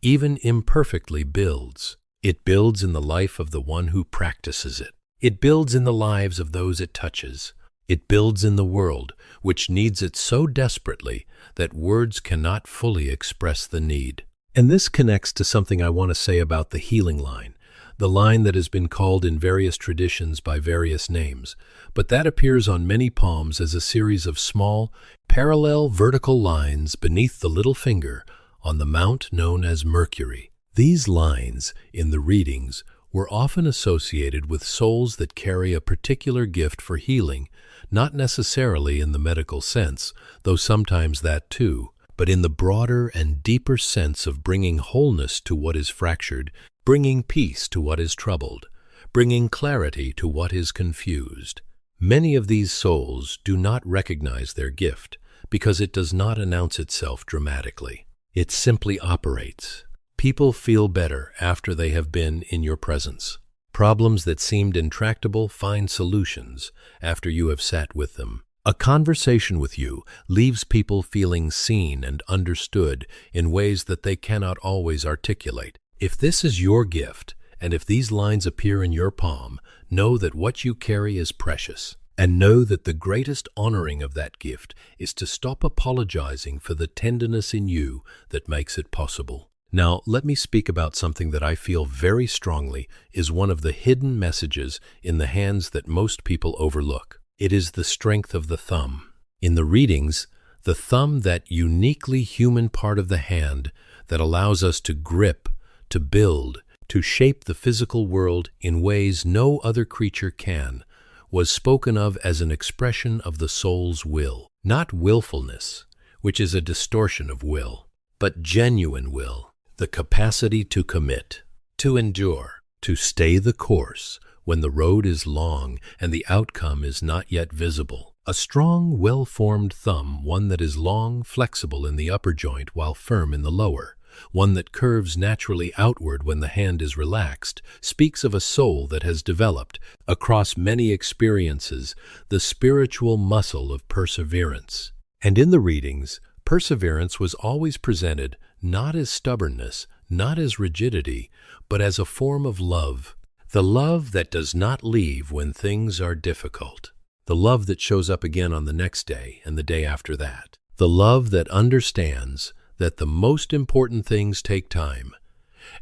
even imperfectly builds. It builds in the life of the one who practices it. It builds in the lives of those it touches. It builds in the world, which needs it so desperately that words cannot fully express the need. And this connects to something I want to say about the healing line, the line that has been called in various traditions by various names, but that appears on many palms as a series of small, parallel vertical lines beneath the little finger on the mount known as Mercury. These lines, in the readings, were often associated with souls that carry a particular gift for healing, not necessarily in the medical sense, though sometimes that too, but in the broader and deeper sense of bringing wholeness to what is fractured, bringing peace to what is troubled, bringing clarity to what is confused. Many of these souls do not recognize their gift because it does not announce itself dramatically. It simply operates. People feel better after they have been in your presence. Problems that seemed intractable find solutions after you have sat with them. A conversation with you leaves people feeling seen and understood in ways that they cannot always articulate. If this is your gift, and if these lines appear in your palm, know that what you carry is precious. And know that the greatest honoring of that gift is to stop apologizing for the tenderness in you that makes it possible. Now, let me speak about something that I feel very strongly is one of the hidden messages in the hands that most people overlook. It is the strength of the thumb. In the readings, the thumb, that uniquely human part of the hand that allows us to grip, to build, to shape the physical world in ways no other creature can, was spoken of as an expression of the soul's will. Not willfulness, which is a distortion of will, but genuine will, the capacity to commit, to endure, to stay the course when the road is long and the outcome is not yet visible. A strong, well-formed thumb, one that is long, flexible in the upper joint while firm in the lower, one that curves naturally outward when the hand is relaxed, speaks of a soul that has developed, across many experiences, the spiritual muscle of perseverance. And in the readings, perseverance was always presented not as stubbornness, not as rigidity, but as a form of love. The love that does not leave when things are difficult. The love that shows up again on the next day and the day after that. The love that understands that the most important things take time,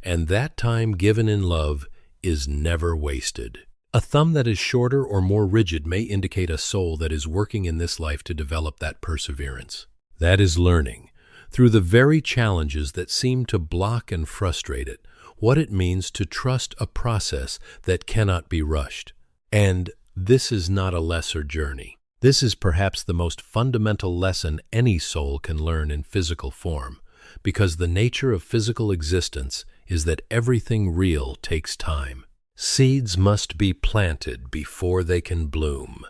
and that time given in love is never wasted. A thumb that is shorter or more rigid may indicate a soul that is working in this life to develop that perseverance. That is learning, through the very challenges that seem to block and frustrate it, what it means to trust a process that cannot be rushed. And this is not a lesser journey. This is perhaps the most fundamental lesson any soul can learn in physical form, because the nature of physical existence is that everything real takes time. Seeds must be planted before they can bloom.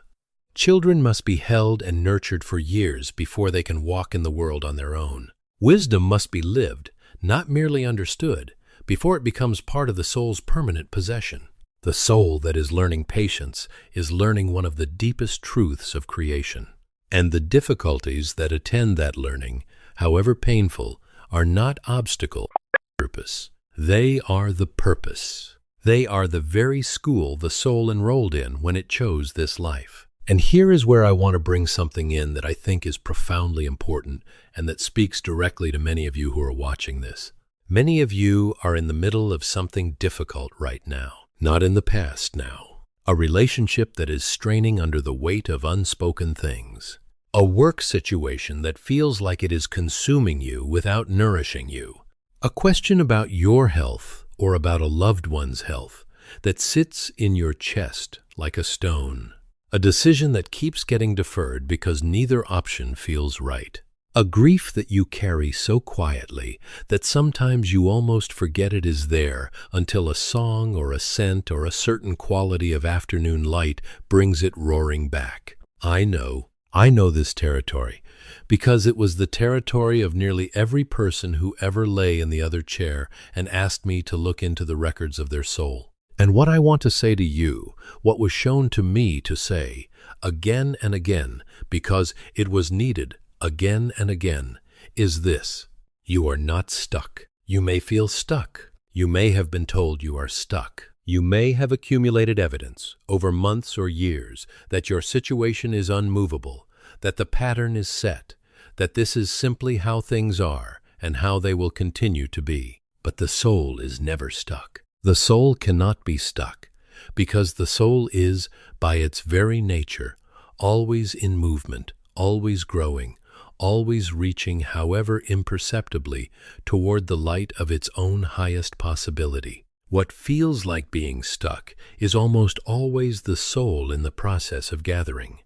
Children must be held and nurtured for years before they can walk in the world on their own. Wisdom must be lived, not merely understood, before it becomes part of the soul's permanent possession. The soul that is learning patience is learning one of the deepest truths of creation. And the difficulties that attend that learning, however painful, are not obstacles to purpose. They are the purpose. They are the very school the soul enrolled in when it chose this life. And here is where I want to bring something in that I think is profoundly important and that speaks directly to many of you who are watching this. Many of you are in the middle of something difficult right now, not in the past now. A relationship that is straining under the weight of unspoken things. A work situation that feels like it is consuming you without nourishing you. A question about your health or about a loved one's health that sits in your chest like a stone. A decision that keeps getting deferred because neither option feels right. A grief that you carry so quietly that sometimes you almost forget it is there until a song or a scent or a certain quality of afternoon light brings it roaring back. I know this territory because it was the territory of nearly every person who ever lay in the other chair and asked me to look into the records of their soul. And what I want to say to you, what was shown to me to say, again and again, because it was needed again and again, is this: you are not stuck. You may feel stuck. You may have been told you are stuck. You may have accumulated evidence over months or years that your situation is unmovable, that the pattern is set, that this is simply how things are and how they will continue to be. But the soul is never stuck. The soul cannot be stuck, because the soul is, by its very nature, always in movement, always growing, always reaching, however imperceptibly, toward the light of its own highest possibility. What feels like being stuck is almost always the soul in the process of gathering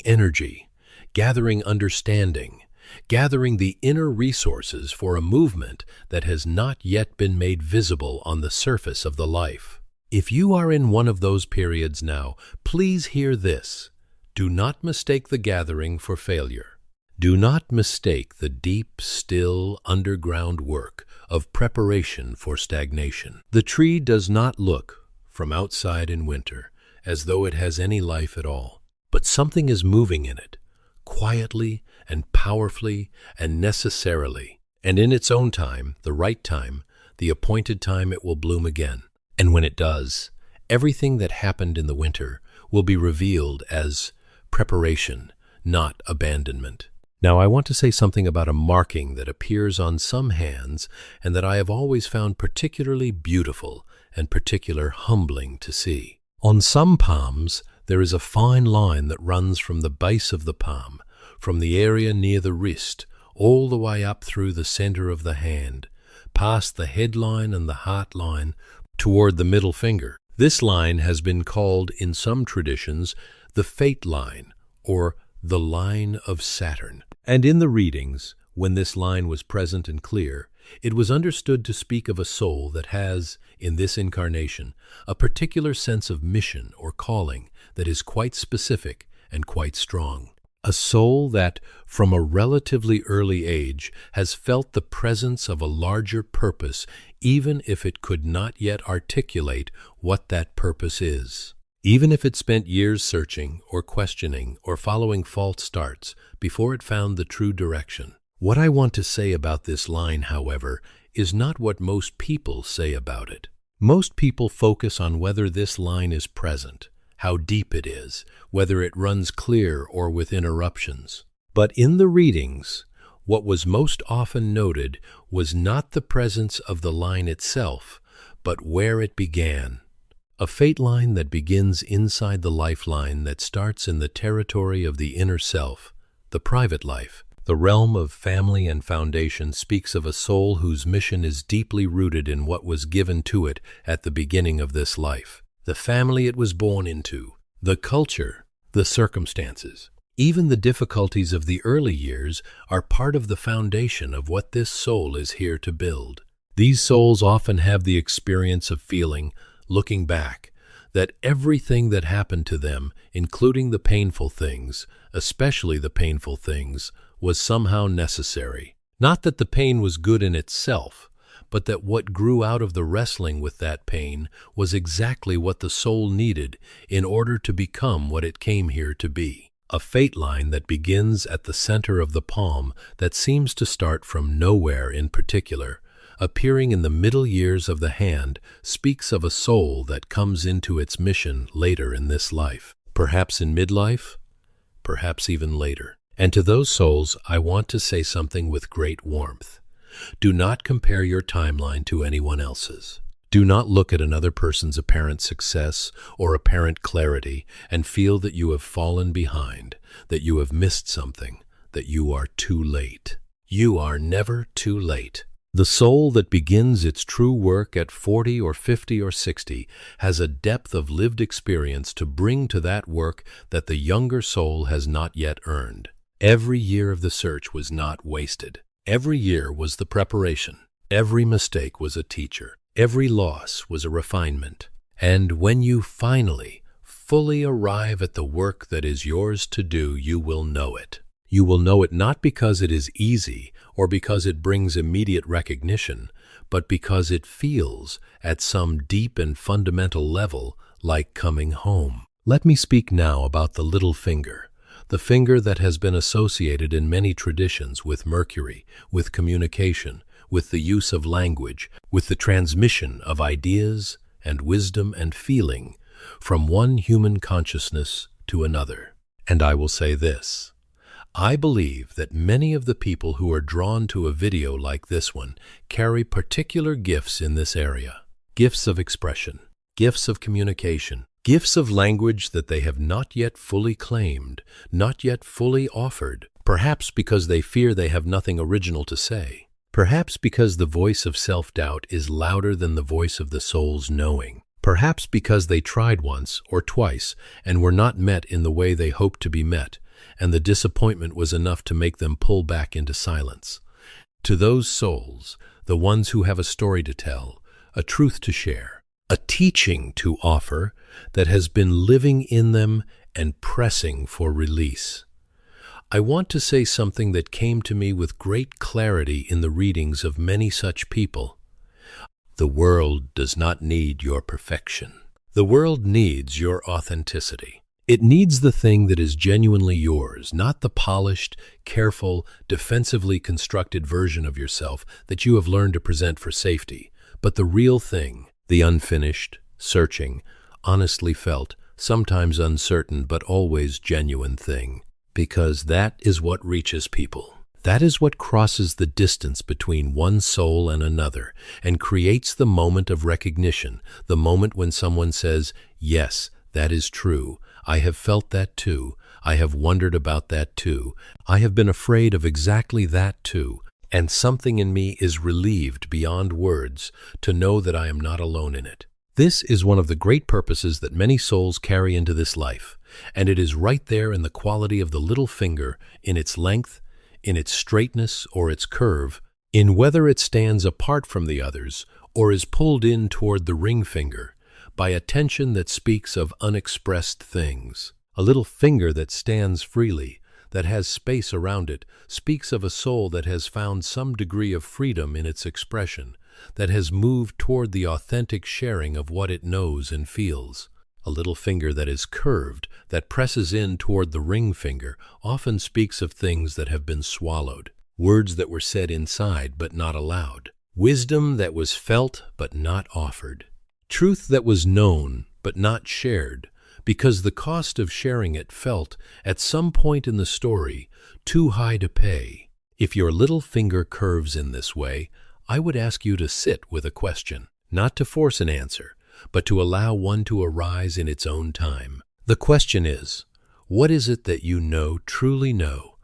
energy, gathering understanding, gathering the inner resources for a movement that has not yet been made visible on the surface of the life. If you are in one of those periods now, please hear this. Do not mistake the gathering for failure. Do not mistake the deep, still, underground work of preparation for stagnation. The tree does not look, from outside in winter, as though it has any life at all, but something is moving in it, quietly and powerfully and necessarily, and in its own time, the right time, the appointed time, it will bloom again. And when it does, everything that happened in the winter will be revealed as preparation, not abandonment. Now, I want to say something about a marking that appears on some hands and that I have always found particularly beautiful and particularly humbling to see. On some palms, there is a fine line that runs from the base of the palm, from the area near the wrist, all the way up through the center of the hand, past the headline and the heart line, toward the middle finger. This line has been called, in some traditions, the fate line, or the line of Saturn. And in the readings, when this line was present and clear, it was understood to speak of a soul that has, in this incarnation, a particular sense of mission or calling that is quite specific and quite strong. A soul that, from a relatively early age, has felt the presence of a larger purpose, even if it could not yet articulate what that purpose is. Even if it spent years searching or questioning or following false starts before it found the true direction. What I want to say about this line, however, is not what most people say about it. Most people focus on whether this line is present, how deep it is, whether it runs clear or with interruptions. But in the readings, what was most often noted was not the presence of the line itself, but where it began. A fate line that begins inside the lifeline that starts in the territory of the inner self, the private life. The realm of family and foundation speaks of a soul whose mission is deeply rooted in what was given to it at the beginning of this life. The family it was born into, the culture, the circumstances. Even the difficulties of the early years are part of the foundation of what this soul is here to build. These souls often have the experience of feeling, looking back, that everything that happened to them, including the painful things, especially the painful things, was somehow necessary. Not that the pain was good in itself, but that what grew out of the wrestling with that pain was exactly what the soul needed in order to become what it came here to be. A fate line that begins at the center of the palm that seems to start from nowhere in particular, appearing in the middle years of the hand, speaks of a soul that comes into its mission later in this life. Perhaps in midlife, perhaps even later. And to those souls, I want to say something with great warmth. Do not compare your timeline to anyone else's. Do not look at another person's apparent success or apparent clarity and feel that you have fallen behind, that you have missed something, that you are too late. You are never too late. The soul that begins its true work at 40 or 50 or 60 has a depth of lived experience to bring to that work that the younger soul has not yet earned. Every year of the search was not wasted. Every year was the preparation. Every mistake was a teacher. Every loss was a refinement. And when you finally, fully arrive at the work that is yours to do, you will know it. You will know it not because it is easy or because it brings immediate recognition, but because it feels, at some deep and fundamental level, like coming home. Let me speak now about the little finger. The finger that has been associated in many traditions with Mercury, with communication, with the use of language, with the transmission of ideas and wisdom and feeling from one human consciousness to another. And I will say this. I believe that many of the people who are drawn to a video like this one carry particular gifts in this area. Gifts of expression, gifts of communication, gifts of language that they have not yet fully claimed, not yet fully offered, perhaps because they fear they have nothing original to say, perhaps because the voice of self-doubt is louder than the voice of the soul's knowing, perhaps because they tried once or twice and were not met in the way they hoped to be met, and the disappointment was enough to make them pull back into silence. To those souls, the ones who have a story to tell, a truth to share, a teaching to offer that has been living in them and pressing for release. I want to say something that came to me with great clarity in the readings of many such people. The world does not need your perfection. The world needs your authenticity. It needs the thing that is genuinely yours, not the polished, careful, defensively constructed version of yourself that you have learned to present for safety, but the real thing, the unfinished, searching, honestly felt, sometimes uncertain but always genuine thing. Because that is what reaches people. That is what crosses the distance between one soul and another and creates the moment of recognition, the moment when someone says, yes, that is true. I have felt that too. I have wondered about that too. I have been afraid of exactly that too. And something in me is relieved beyond words to know that I am not alone in it. This is one of the great purposes that many souls carry into this life, and it is right there in the quality of the little finger, in its length, in its straightness or its curve, in whether it stands apart from the others or is pulled in toward the ring finger, by a tension that speaks of unexpressed things. A little finger that stands freely, that has space around it, speaks of a soul that has found some degree of freedom in its expression, that has moved toward the authentic sharing of what it knows and feels. A little finger that is curved, that presses in toward the ring finger, often speaks of things that have been swallowed, words that were said inside but not aloud, wisdom that was felt but not offered, truth that was known but not shared, because the cost of sharing it felt, at some point in the story, too high to pay. If your little finger curves in this way, I would ask you to sit with a question, not to force an answer, but to allow one to arise in its own time. The question is, what is it that you know, truly know,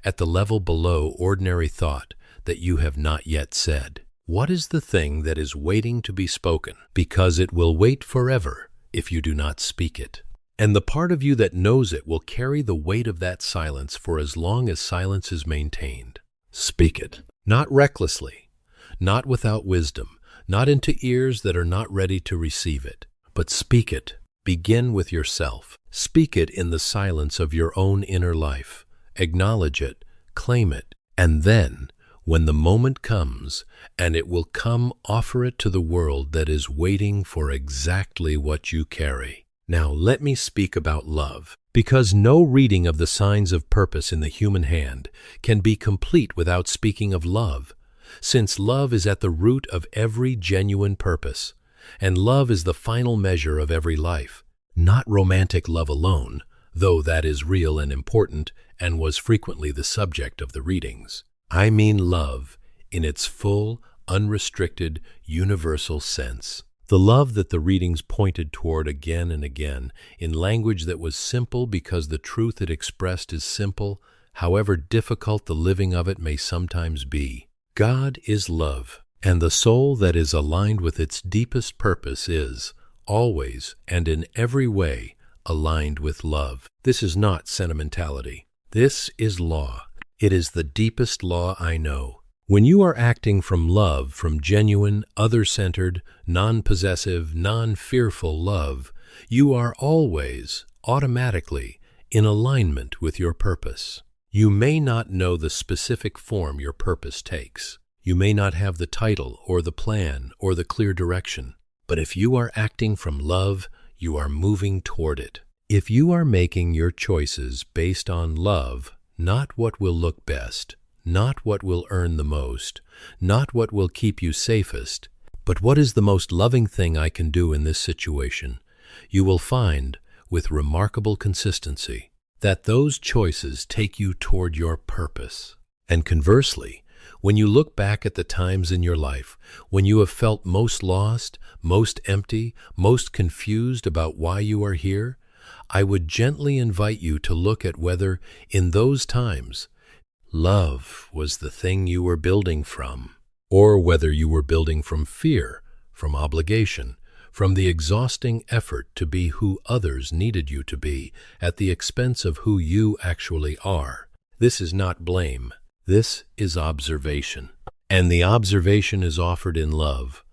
at the level below ordinary thought that you have not yet said? What is the thing that is waiting to be spoken, because it will wait forever if you do not speak it? And the part of you that knows it will carry the weight of that silence for as long as silence is maintained. Speak it. Not recklessly, not without wisdom, not into ears that are not ready to receive it, but speak it. Begin with yourself. Speak it in the silence of your own inner life. Acknowledge it, claim it, and then, when the moment comes, and it will come, offer it to the world that is waiting for exactly what you carry. Now let me speak about love, because no reading of the signs of purpose in the human hand can be complete without speaking of love, since love is at the root of every genuine purpose, and love is the final measure of every life. Not romantic love alone, though that is real and important and was frequently the subject of the readings. I mean love in its full, unrestricted, universal sense. The love that the readings pointed toward again and again, in language that was simple because the truth it expressed is simple, however difficult the living of it may sometimes be. God is love, and the soul that is aligned with its deepest purpose is, always and in every way, aligned with love. This is not sentimentality. This is law. It is the deepest law I know. When you are acting from love, from genuine, other-centered, non-possessive, non-fearful love, you are always, automatically, in alignment with your purpose. You may not know the specific form your purpose takes. You may not have the title or the plan or the clear direction. But if you are acting from love, you are moving toward it. If you are making your choices based on love, not what will look best, not what will earn the most, not what will keep you safest, but what is the most loving thing I can do in this situation, you will find, with remarkable consistency, that those choices take you toward your purpose. And conversely, when you look back at the times in your life when you have felt most lost, most empty, most confused about why you are here, I would gently invite you to look at whether, in those times, love was the thing you were building from, or whether you were building from fear, from obligation, from the exhausting effort to be who others needed you to be at the expense of who you actually are. This is not blame. This is observation. And the observation is offered in love,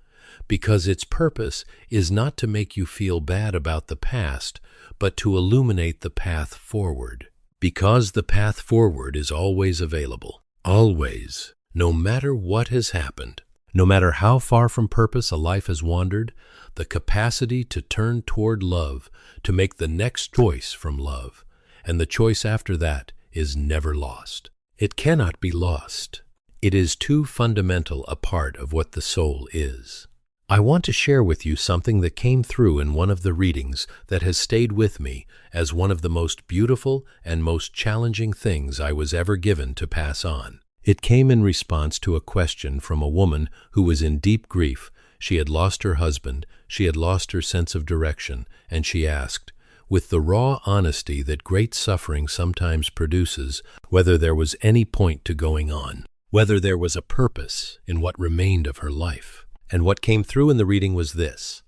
because its purpose is not to make you feel bad about the past, but to illuminate the path forward. Because the path forward is always available, always, no matter what has happened, no matter how far from purpose a life has wandered, the capacity to turn toward love, to make the next choice from love, and the choice after that is never lost. It cannot be lost. It is too fundamental a part of what the soul is. I want to share with you something that came through in one of the readings that has stayed with me as one of the most beautiful and most challenging things I was ever given to pass on. It came in response to a question from a woman who was in deep grief. She had lost her husband, she had lost her sense of direction, and she asked, with the raw honesty that great suffering sometimes produces, whether there was any point to going on, whether there was a purpose in what remained of her life. And what came through in the reading was this: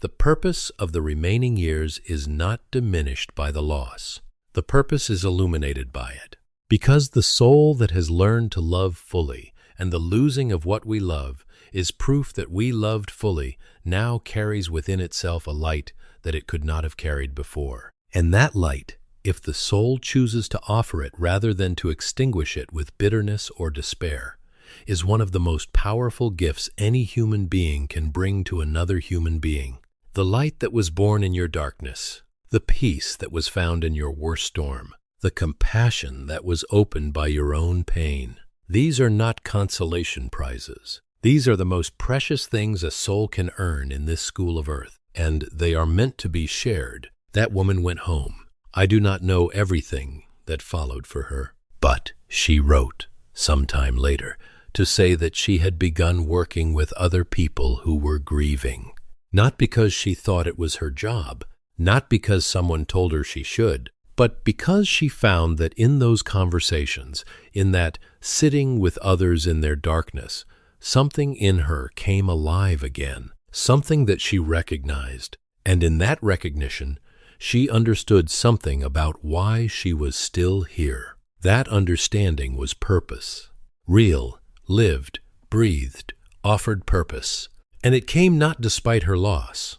the purpose of the remaining years is not diminished by the loss. The purpose is illuminated by it. Because the soul that has learned to love fully, and the losing of what we love, is proof that we loved fully, now carries within itself a light that it could not have carried before. And that light, if the soul chooses to offer it rather than to extinguish it with bitterness or despair, is one of the most powerful gifts any human being can bring to another human being. The light that was born in your darkness, the peace that was found in your worst storm, the compassion that was opened by your own pain. These are not consolation prizes. These are the most precious things a soul can earn in this school of earth, and they are meant to be shared. That woman went home. I do not know everything that followed for her, but she wrote sometime later to say that she had begun working with other people who were grieving. Not because she thought it was her job, not because someone told her she should, but because she found that in those conversations, in that sitting with others in their darkness, something in her came alive again, something that she recognized, and in that recognition, she understood something about why she was still here. That understanding was purpose. Real, lived, breathed, offered purpose. And it came not despite her loss,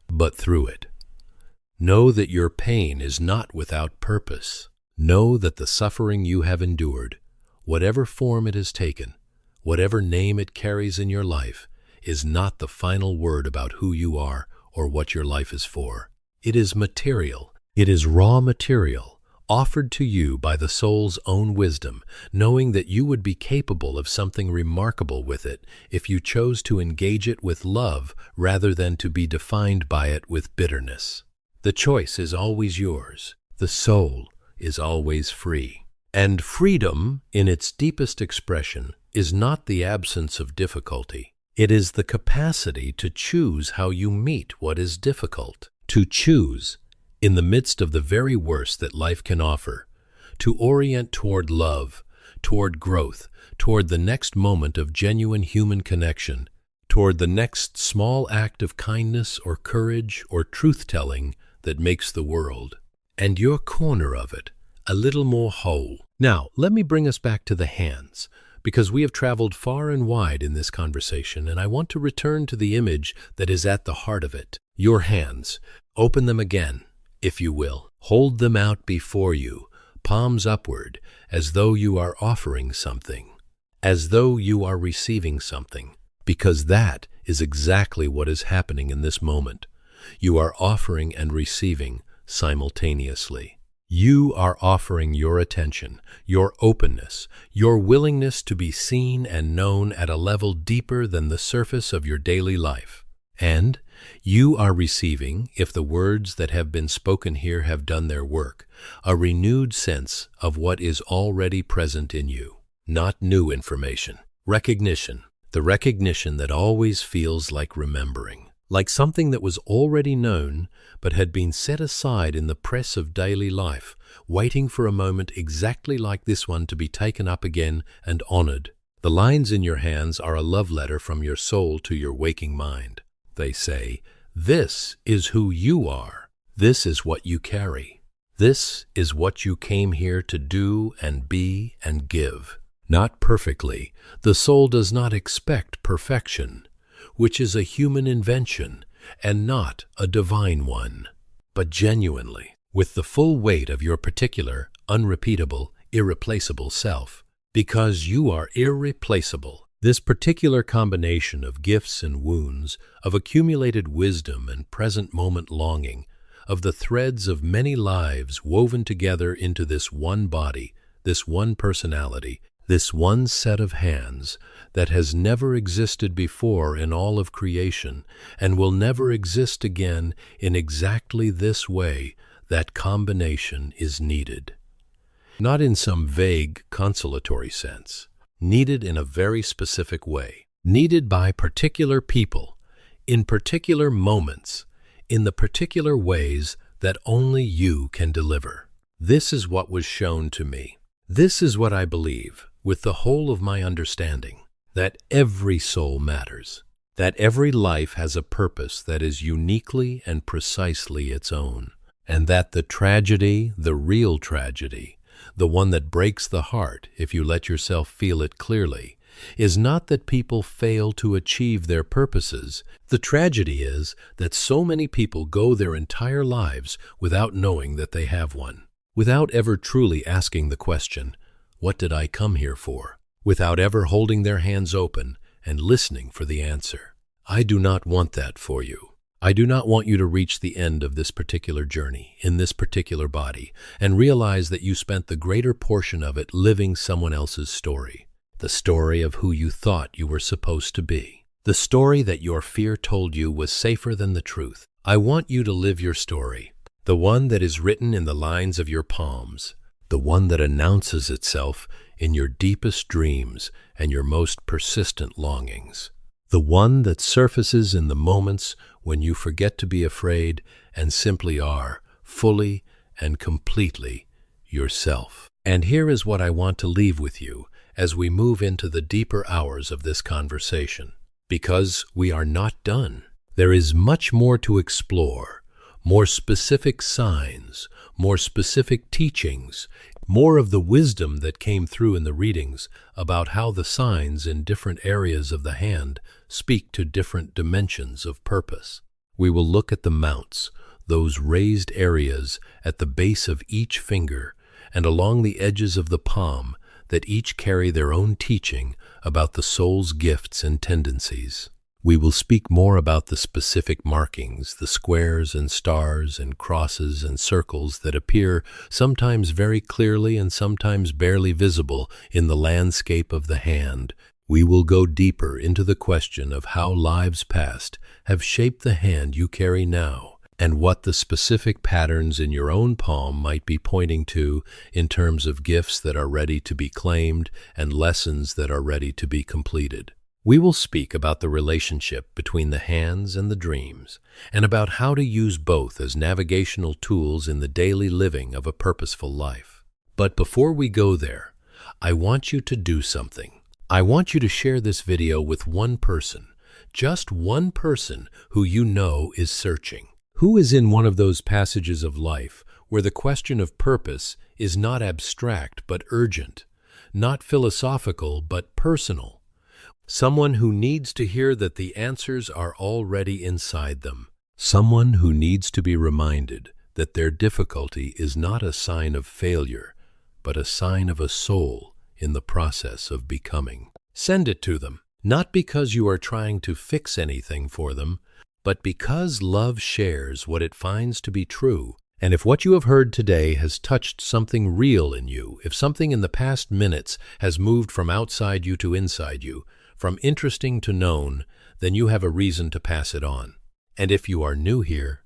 but through it. Know that your pain is not without purpose. Know that the suffering you have endured, whatever form it has taken, whatever name it carries in your life, is not the final word about who you are or what your life is for. It is material. It is raw material, offered to you by the soul's own wisdom, knowing that you would be capable of something remarkable with it if you chose to engage it with love rather than to be defined by it with bitterness. The choice is always yours. The soul is always free. And freedom, in its deepest expression, is not the absence of difficulty. It is the capacity to choose how you meet what is difficult. To choose, in the midst of the very worst that life can offer, to orient toward love, toward growth, toward the next moment of genuine human connection, toward the next small act of kindness or courage or truth-telling that makes the world, and your corner of it, a little more whole. Now, let me bring us back to the hands, because we have traveled far and wide in this conversation, and I want to return to the image that is at the heart of it. Your hands. Open them again, if you will. Hold them out before you, palms upward, as though you are offering something, as though you are receiving something, because that is exactly what is happening in this moment. You are offering and receiving simultaneously. You are offering your attention, your openness, your willingness to be seen and known at a level deeper than the surface of your daily life. And you are receiving, if the words that have been spoken here have done their work, a renewed sense of what is already present in you. Not new information. Recognition. The recognition that always feels like remembering. Like something that was already known, but had been set aside in the press of daily life, waiting for a moment exactly like this one to be taken up again and honored. The lines in your hands are a love letter from your soul to your waking mind. They say, this is who you are. This is what you carry. This is what you came here to do and be and give. Not perfectly. The soul does not expect perfection, which is a human invention and not a divine one, but genuinely, with the full weight of your particular, unrepeatable, irreplaceable self. Because you are irreplaceable. This particular combination of gifts and wounds, of accumulated wisdom and present moment longing, of the threads of many lives woven together into this one body, this one personality, this one set of hands that has never existed before in all of creation and will never exist again in exactly this way, that combination is needed. Not in some vague, consolatory sense. Needed in a very specific way. Needed by particular people, in particular moments, in the particular ways that only you can deliver. This is what was shown to me. This is what I believe, with the whole of my understanding, that every soul matters, that every life has a purpose that is uniquely and precisely its own, and that the tragedy, the real tragedy, the one that breaks the heart if you let yourself feel it clearly, is not that people fail to achieve their purposes. The tragedy is that so many people go their entire lives without knowing that they have one, without ever truly asking the question, what did I come here for? Without ever holding their hands open and listening for the answer. I do not want that for you. I do not want you to reach the end of this particular journey, in this particular body, and realize that you spent the greater portion of it living someone else's story. The story of who you thought you were supposed to be. The story that your fear told you was safer than the truth. I want you to live your story. The one that is written in the lines of your palms. The one that announces itself in your deepest dreams and your most persistent longings. the one that surfaces in the moments when you forget to be afraid and simply are fully and completely yourself. And here is what I want to leave with you as we move into the deeper hours of this conversation. Because we are not done. There is much more to explore, more specific signs, more specific teachings, more of the wisdom that came through in the readings about how the signs in different areas of the hand speak to different dimensions of purpose. We will look at the mounts, those raised areas at the base of each finger and along the edges of the palm that each carry their own teaching about the soul's gifts and tendencies. We will speak more about the specific markings, the squares and stars and crosses and circles that appear sometimes very clearly and sometimes barely visible in the landscape of the hand. We will go deeper into the question of how lives past have shaped the hand you carry now, and what the specific patterns in your own palm might be pointing to in terms of gifts that are ready to be claimed and lessons that are ready to be completed. We will speak about the relationship between the hands and the dreams, and about how to use both as navigational tools in the daily living of a purposeful life. But before we go there, I want you to do something. I want you to share this video with one person, just one person who you know is searching. Who is in one of those passages of life where the question of purpose is not abstract but urgent, not philosophical but personal? Someone who needs to hear that the answers are already inside them. Someone who needs to be reminded that their difficulty is not a sign of failure, but a sign of a soul in the process of becoming. Send it to them, not because you are trying to fix anything for them, but because love shares what it finds to be true. And if what you have heard today has touched something real in you, if something in the past minutes has moved from outside you to inside you, from interesting to known, then you have a reason to pass it on. And if you are new here,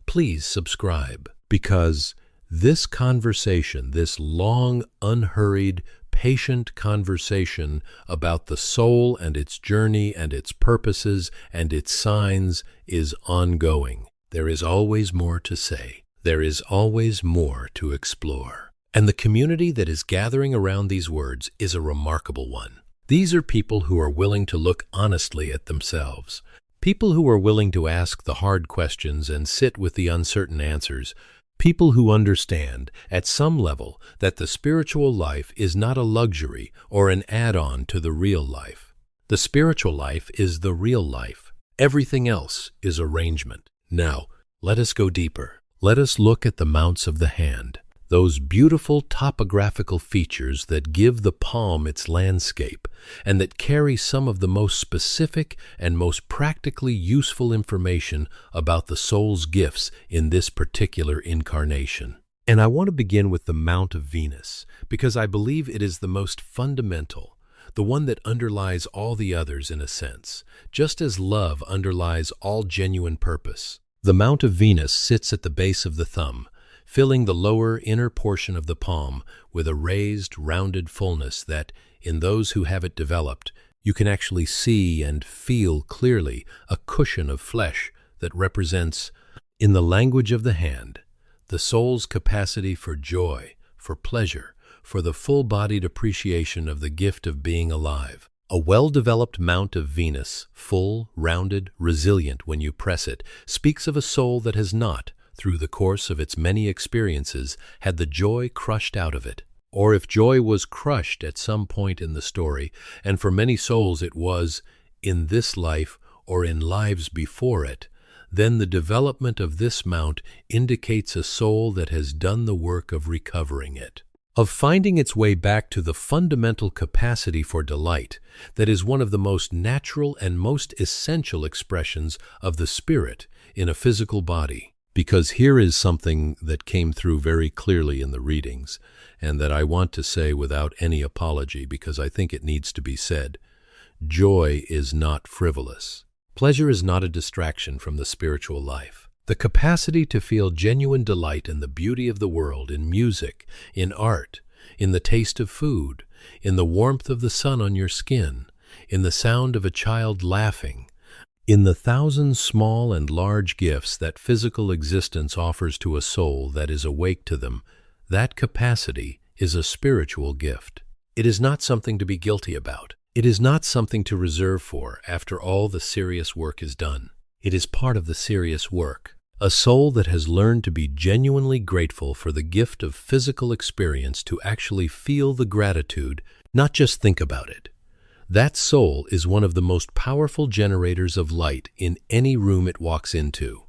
please subscribe, because this conversation, this long, unhurried, patient conversation about the soul and its journey and its purposes and its signs is ongoing. There is always more to say. There is always more to explore. And the community that is gathering around these words is a remarkable one. These are people who are willing to look honestly at themselves, people who are willing to ask the hard questions and sit with the uncertain answers, people who understand, at some level, that the spiritual life is not a luxury or an add-on to the real life. The spiritual life is the real life. Everything else is arrangement. Now, let us go deeper. Let us look at the mounts of the hand, those beautiful topographical features that give the palm its landscape and that carry some of the most specific and most practically useful information about the soul's gifts in this particular incarnation. And I want to begin with the Mount of Venus, because I believe it is the most fundamental, the one that underlies all the others in a sense, just as love underlies all genuine purpose. The Mount of Venus sits at the base of the thumb, filling the lower inner portion of the palm with a raised, rounded fullness that, in those who have it developed, you can actually see and feel clearly a cushion of flesh that represents, in the language of the hand, the soul's capacity for joy, for pleasure, for the full-bodied appreciation of the gift of being alive. A well-developed Mount of Venus, full, rounded, resilient when you press it, speaks of a soul that has not, through the course of its many experiences, had the joy crushed out of it. Or if joy was crushed at some point in the story, and for many souls it was, in this life or in lives before it, then the development of this mount indicates a soul that has done the work of recovering it, of finding its way back to the fundamental capacity for delight that is one of the most natural and most essential expressions of the spirit in a physical body. Because here is something that came through very clearly in the readings, and that I want to say without any apology because I think it needs to be said. Joy is not frivolous. Pleasure is not a distraction from the spiritual life. The capacity to feel genuine delight in the beauty of the world, in music, in art, in the taste of food, in the warmth of the sun on your skin, in the sound of a child laughing, in the thousand small and large gifts that physical existence offers to a soul that is awake to them. That capacity is a spiritual gift. It is not something to be guilty about. It is not something to reserve for after all the serious work is done. It is part of the serious work. A soul that has learned to be genuinely grateful for the gift of physical experience, to actually feel the gratitude, not just think about it. That soul is one of the most powerful generators of light in any room it walks into.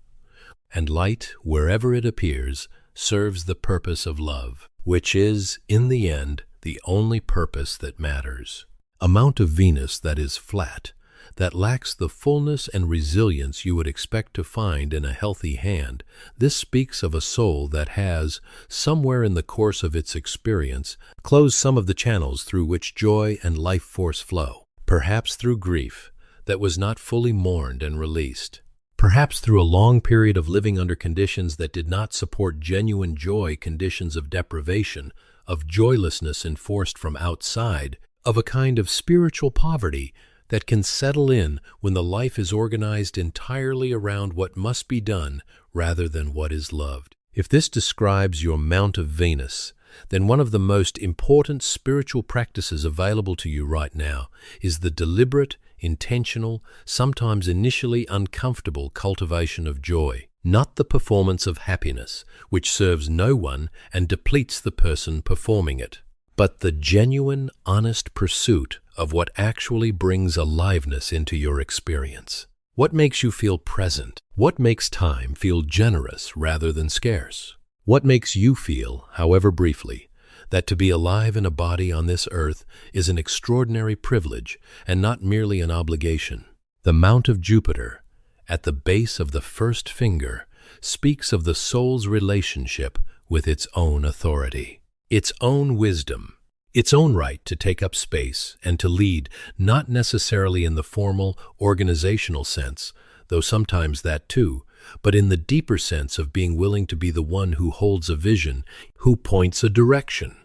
And light, wherever it appears, serves the purpose of love, which is, in the end, the only purpose that matters. A Mount of Venus that is flat, that lacks the fullness and resilience you would expect to find in a healthy hand. This speaks of a soul that has, somewhere in the course of its experience, closed some of the channels through which joy and life force flow. Perhaps through grief that was not fully mourned and released. Perhaps through a long period of living under conditions that did not support genuine joy, conditions of deprivation, of joylessness enforced from outside, of a kind of spiritual poverty that can settle in when the life is organized entirely around what must be done rather than what is loved. If this describes your Mount of Venus, then one of the most important spiritual practices available to you right now is the deliberate, intentional, sometimes initially uncomfortable cultivation of joy, not the performance of happiness, which serves no one and depletes the person performing it, but the genuine, honest pursuit of what actually brings aliveness into your experience. What makes you feel present? What makes time feel generous rather than scarce? What makes you feel, however briefly, that to be alive in a body on this earth is an extraordinary privilege and not merely an obligation? The Mount of Jupiter, at the base of the first finger, speaks of the soul's relationship with its own authority, its own wisdom, its own right to take up space and to lead, not necessarily in the formal, organizational sense, though sometimes that too, but in the deeper sense of being willing to be the one who holds a vision, who points a direction,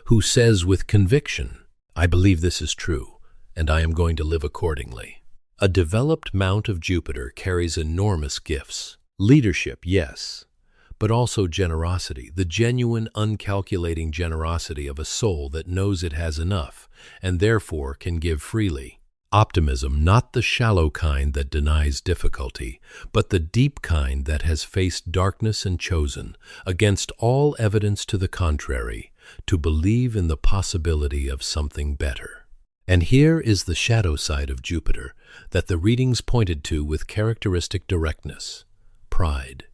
who says with conviction, "I believe this is true, and I am going to live accordingly." A developed Mount of Jupiter carries enormous gifts. Leadership, yes, but also generosity, the genuine, uncalculating generosity of a soul that knows it has enough and therefore can give freely. Optimism, not the shallow kind that denies difficulty, but the deep kind that has faced darkness and chosen, against all evidence to the contrary, to believe in the possibility of something better. And here is the shadow side of Jupiter that the readings pointed to with characteristic directness: pride.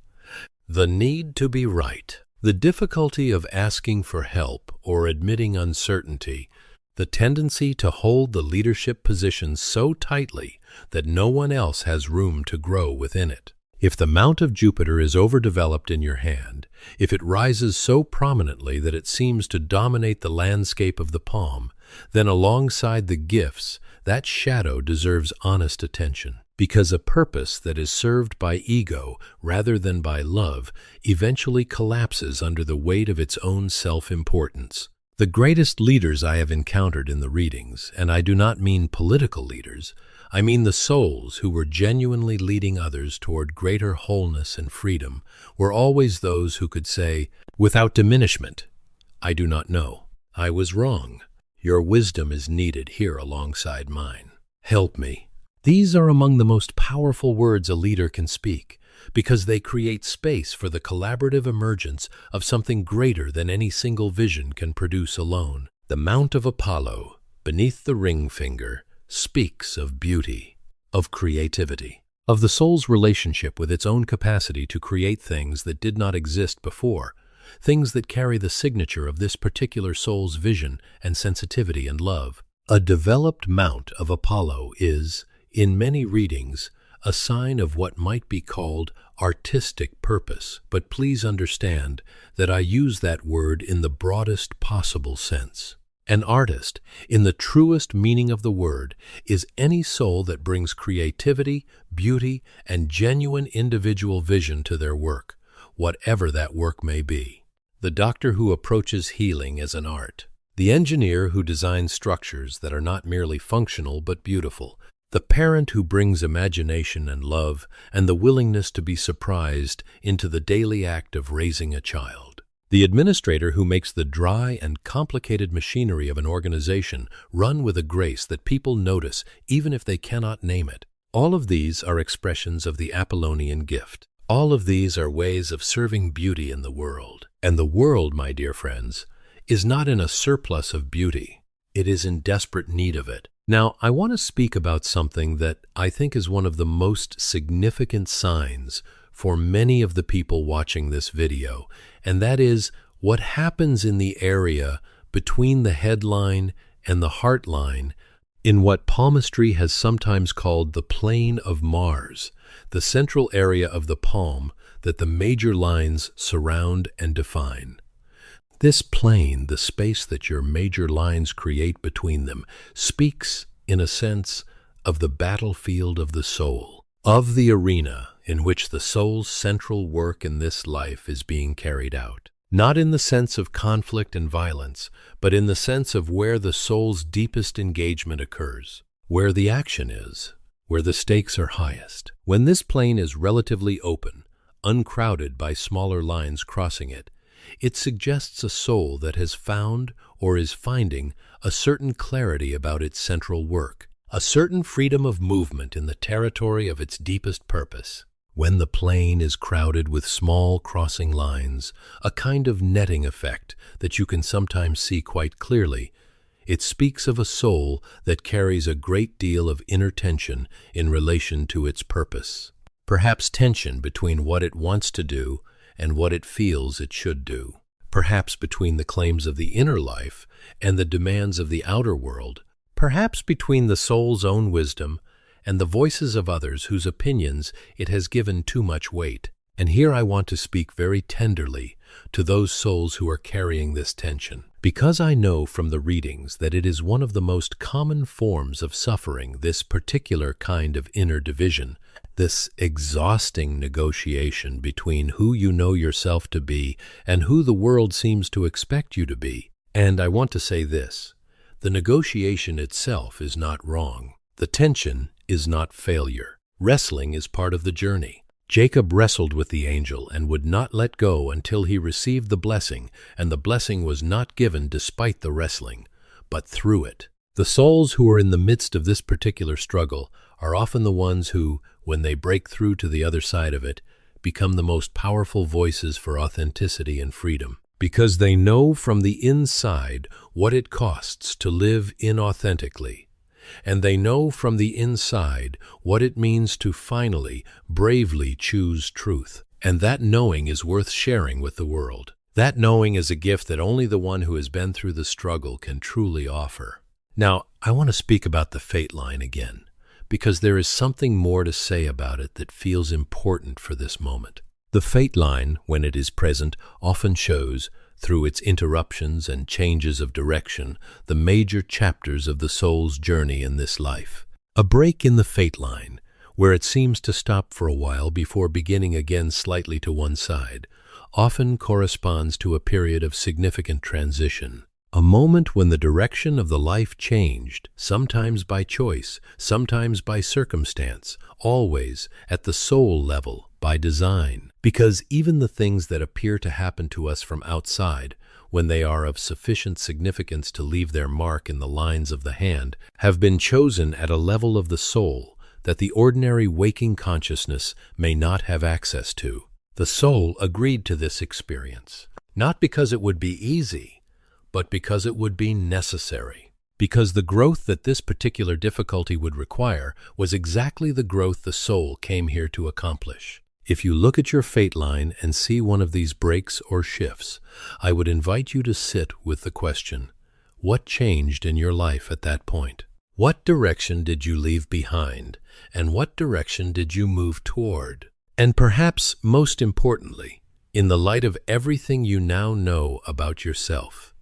The need to be right, the difficulty of asking for help or admitting uncertainty, the tendency to hold the leadership position so tightly that no one else has room to grow within it. If the Mount of Jupiter is overdeveloped in your hand, if it rises so prominently that it seems to dominate the landscape of the palm, then alongside the gifts, that shadow deserves honest attention. Because a purpose that is served by ego rather than by love eventually collapses under the weight of its own self-importance. The greatest leaders I have encountered in the readings, and I do not mean political leaders, I mean the souls who were genuinely leading others toward greater wholeness and freedom, were always those who could say, without diminishment, "I do not know. I was wrong. Your wisdom is needed here alongside mine. Help me." These are among the most powerful words a leader can speak, because they create space for the collaborative emergence of something greater than any single vision can produce alone. The Mount of Apollo, beneath the ring finger, speaks of beauty, of creativity, of the soul's relationship with its own capacity to create things that did not exist before, things that carry the signature of this particular soul's vision and sensitivity and love. A developed Mount of Apollo is, in many readings, a sign of what might be called artistic purpose, but please understand that I use that word in the broadest possible sense. An artist, in the truest meaning of the word, is any soul that brings creativity, beauty, and genuine individual vision to their work, whatever that work may be. The doctor who approaches healing as an art, the engineer who designs structures that are not merely functional but beautiful, the parent who brings imagination and love and the willingness to be surprised into the daily act of raising a child, the administrator who makes the dry and complicated machinery of an organization run with a grace that people notice even if they cannot name it. All of these are expressions of the Apollonian gift. All of these are ways of serving beauty in the world. And the world, my dear friends, is not in a surplus of beauty. It is in desperate need of it. Now, I want to speak about something that I think is one of the most significant signs for many of the people watching this video, and that is what happens in the area between the headline and the heart line in what palmistry has sometimes called the plane of Mars, the central area of the palm that the major lines surround and define. This plane, the space that your major lines create between them, speaks, in a sense, of the battlefield of the soul, of the arena in which the soul's central work in this life is being carried out. Not in the sense of conflict and violence, but in the sense of where the soul's deepest engagement occurs, where the action is, where the stakes are highest. When this plane is relatively open, uncrowded by smaller lines crossing it, it suggests a soul that has found or is finding a certain clarity about its central work, a certain freedom of movement in the territory of its deepest purpose. When the plane is crowded with small crossing lines, a kind of netting effect that you can sometimes see quite clearly, it speaks of a soul that carries a great deal of inner tension in relation to its purpose. Perhaps tension between what it wants to do and what it feels it should do. Perhaps between the claims of the inner life and the demands of the outer world. Perhaps between the soul's own wisdom and the voices of others whose opinions it has given too much weight. And here I want to speak very tenderly to those souls who are carrying this tension, because I know from the readings that it is one of the most common forms of suffering, this particular kind of inner division, this exhausting negotiation between who you know yourself to be and who the world seems to expect you to be. And I want to say this, the negotiation itself is not wrong. The tension is not failure. Wrestling is part of the journey. Jacob wrestled with the angel and would not let go until he received the blessing, and the blessing was not given despite the wrestling, but through it. The souls who are in the midst of this particular struggle are often the ones who, when they break through to the other side of it, become the most powerful voices for authenticity and freedom, because they know from the inside what it costs to live inauthentically. And they know from the inside what it means to finally, bravely choose truth. And that knowing is worth sharing with the world. That knowing is a gift that only the one who has been through the struggle can truly offer. Now, I want to speak about the fate line again, because there is something more to say about it that feels important for this moment. The fate line, when it is present, often shows, through its interruptions and changes of direction, the major chapters of the soul's journey in this life. A break in the fate line, where it seems to stop for a while before beginning again slightly to one side, often corresponds to a period of significant transition. A moment when the direction of the life changed, sometimes by choice, sometimes by circumstance, always at the soul level, by design. Because even the things that appear to happen to us from outside, when they are of sufficient significance to leave their mark in the lines of the hand, have been chosen at a level of the soul that the ordinary waking consciousness may not have access to. The soul agreed to this experience, not because it would be easy, but because it would be necessary. Because the growth that this particular difficulty would require was exactly the growth the soul came here to accomplish. If you look at your fate line and see one of these breaks or shifts, I would invite you to sit with the question, what changed in your life at that point? What direction did you leave behind, and what direction did you move toward? And perhaps most importantly, in the light of everything you now know about yourself,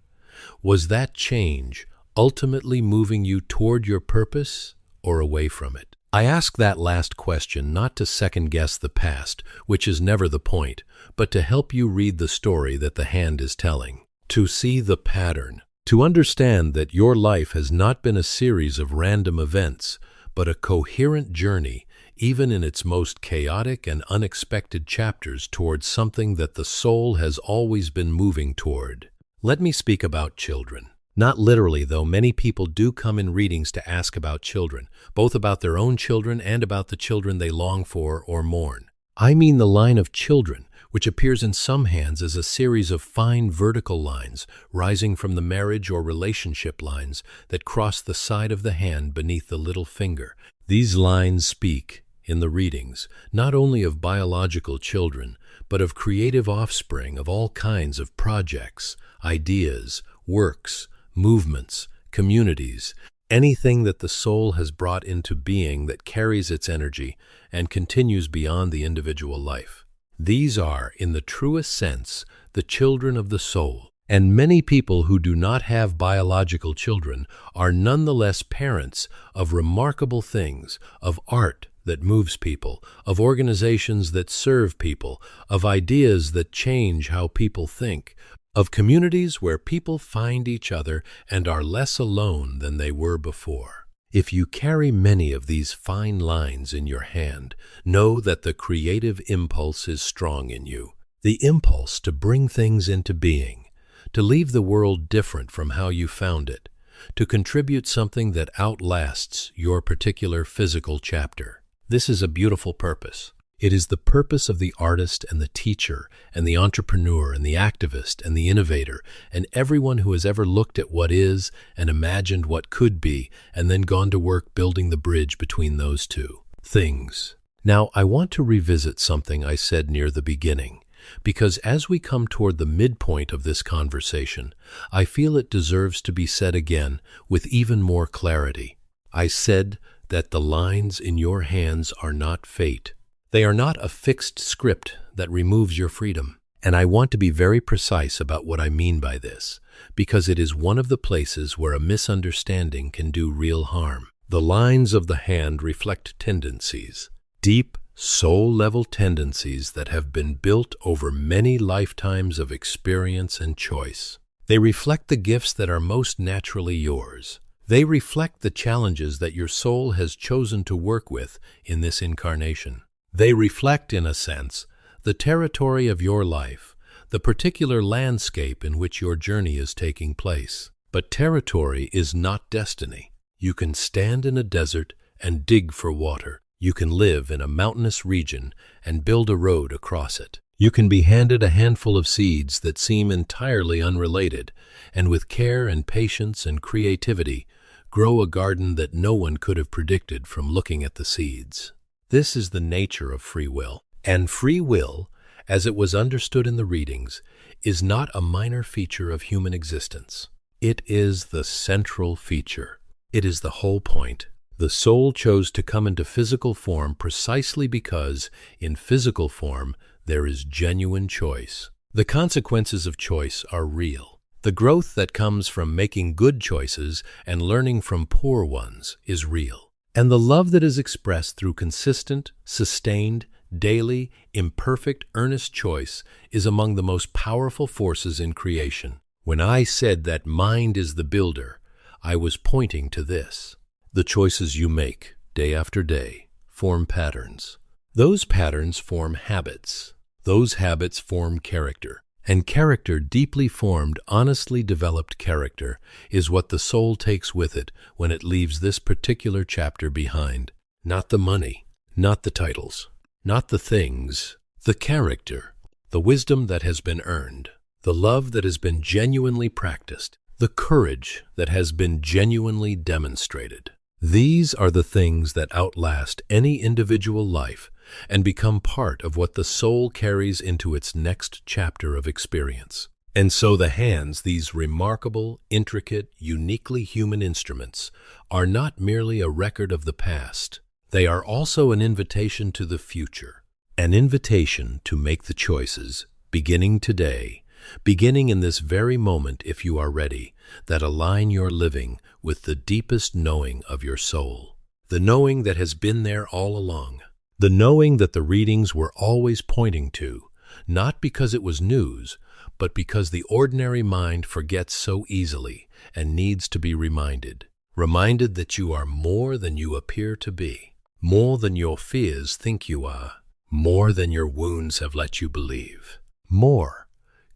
was that change ultimately moving you toward your purpose or away from it? I ask that last question not to second-guess the past, which is never the point, but to help you read the story that the hand is telling, to see the pattern, To understand that your life has not been a series of random events, but a coherent journey, even in its most chaotic and unexpected chapters, towards something that the soul has always been moving toward. Let me speak about children. Not literally, though many people do come in readings to ask about children, both about their own children and about the children they long for or mourn. I mean the line of children, which appears in some hands as a series of fine vertical lines rising from the marriage or relationship lines that cross the side of the hand beneath the little finger. These lines speak, in the readings, not only of biological children, but of creative offspring of all kinds of projects, ideas, works, movements, communities, anything that the soul has brought into being that carries its energy and continues beyond the individual life. These are, in the truest sense, the children of the soul. And many people who do not have biological children are nonetheless parents of remarkable things, of art that moves people, of organizations that serve people, of ideas that change how people think, of communities where people find each other and are less alone than they were before. If you carry many of these fine lines in your hand, know that the creative impulse is strong in you. The impulse to bring things into being, to leave the world different from how you found it, to contribute something that outlasts your particular physical chapter. This is a beautiful purpose. It is the purpose of the artist and the teacher and the entrepreneur and the activist and the innovator and everyone who has ever looked at what is and imagined what could be and then gone to work building the bridge between those two things. Now, I want to revisit something I said near the beginning, because as we come toward the midpoint of this conversation, I feel it deserves to be said again with even more clarity. I said that the lines in your hands are not fate. They are not a fixed script that removes your freedom. And I want to be very precise about what I mean by this, because it is one of the places where a misunderstanding can do real harm. The lines of the hand reflect tendencies, deep, soul-level tendencies that have been built over many lifetimes of experience and choice. They reflect the gifts that are most naturally yours. They reflect the challenges that your soul has chosen to work with in this incarnation. They reflect, in a sense, the territory of your life, the particular landscape in which your journey is taking place. But territory is not destiny. You can stand in a desert and dig for water. You can live in a mountainous region and build a road across it. You can be handed a handful of seeds that seem entirely unrelated, and with care and patience and creativity, grow a garden that no one could have predicted from looking at the seeds. This is the nature of free will. And free will, as it was understood in the readings, is not a minor feature of human existence. It is the central feature. It is the whole point. The soul chose to come into physical form precisely because, in physical form, there is genuine choice. The consequences of choice are real. The growth that comes from making good choices and learning from poor ones is real. And the love that is expressed through consistent, sustained, daily, imperfect, earnest choice is among the most powerful forces in creation. When I said that mind is the builder, I was pointing to this. The choices you make, day after day, form patterns. Those patterns form habits. Those habits form character. And character, deeply formed, honestly developed character, is what the soul takes with it when it leaves this particular chapter behind. Not the money, not the titles, not the things, the character, the wisdom that has been earned, the love that has been genuinely practiced, the courage that has been genuinely demonstrated. These are the things that outlast any individual life and become part of what the soul carries into its next chapter of experience. And so the hands, these remarkable, intricate, uniquely human instruments, are not merely a record of the past. They are also an invitation to the future, an invitation to make the choices, beginning today, beginning in this very moment if you are ready, that align your living with the deepest knowing of your soul, the knowing that has been there all along. The knowing that the readings were always pointing to, not because it was news, but because the ordinary mind forgets so easily and needs to be reminded. Reminded that you are more than you appear to be, more than your fears think you are, more than your wounds have let you believe, more,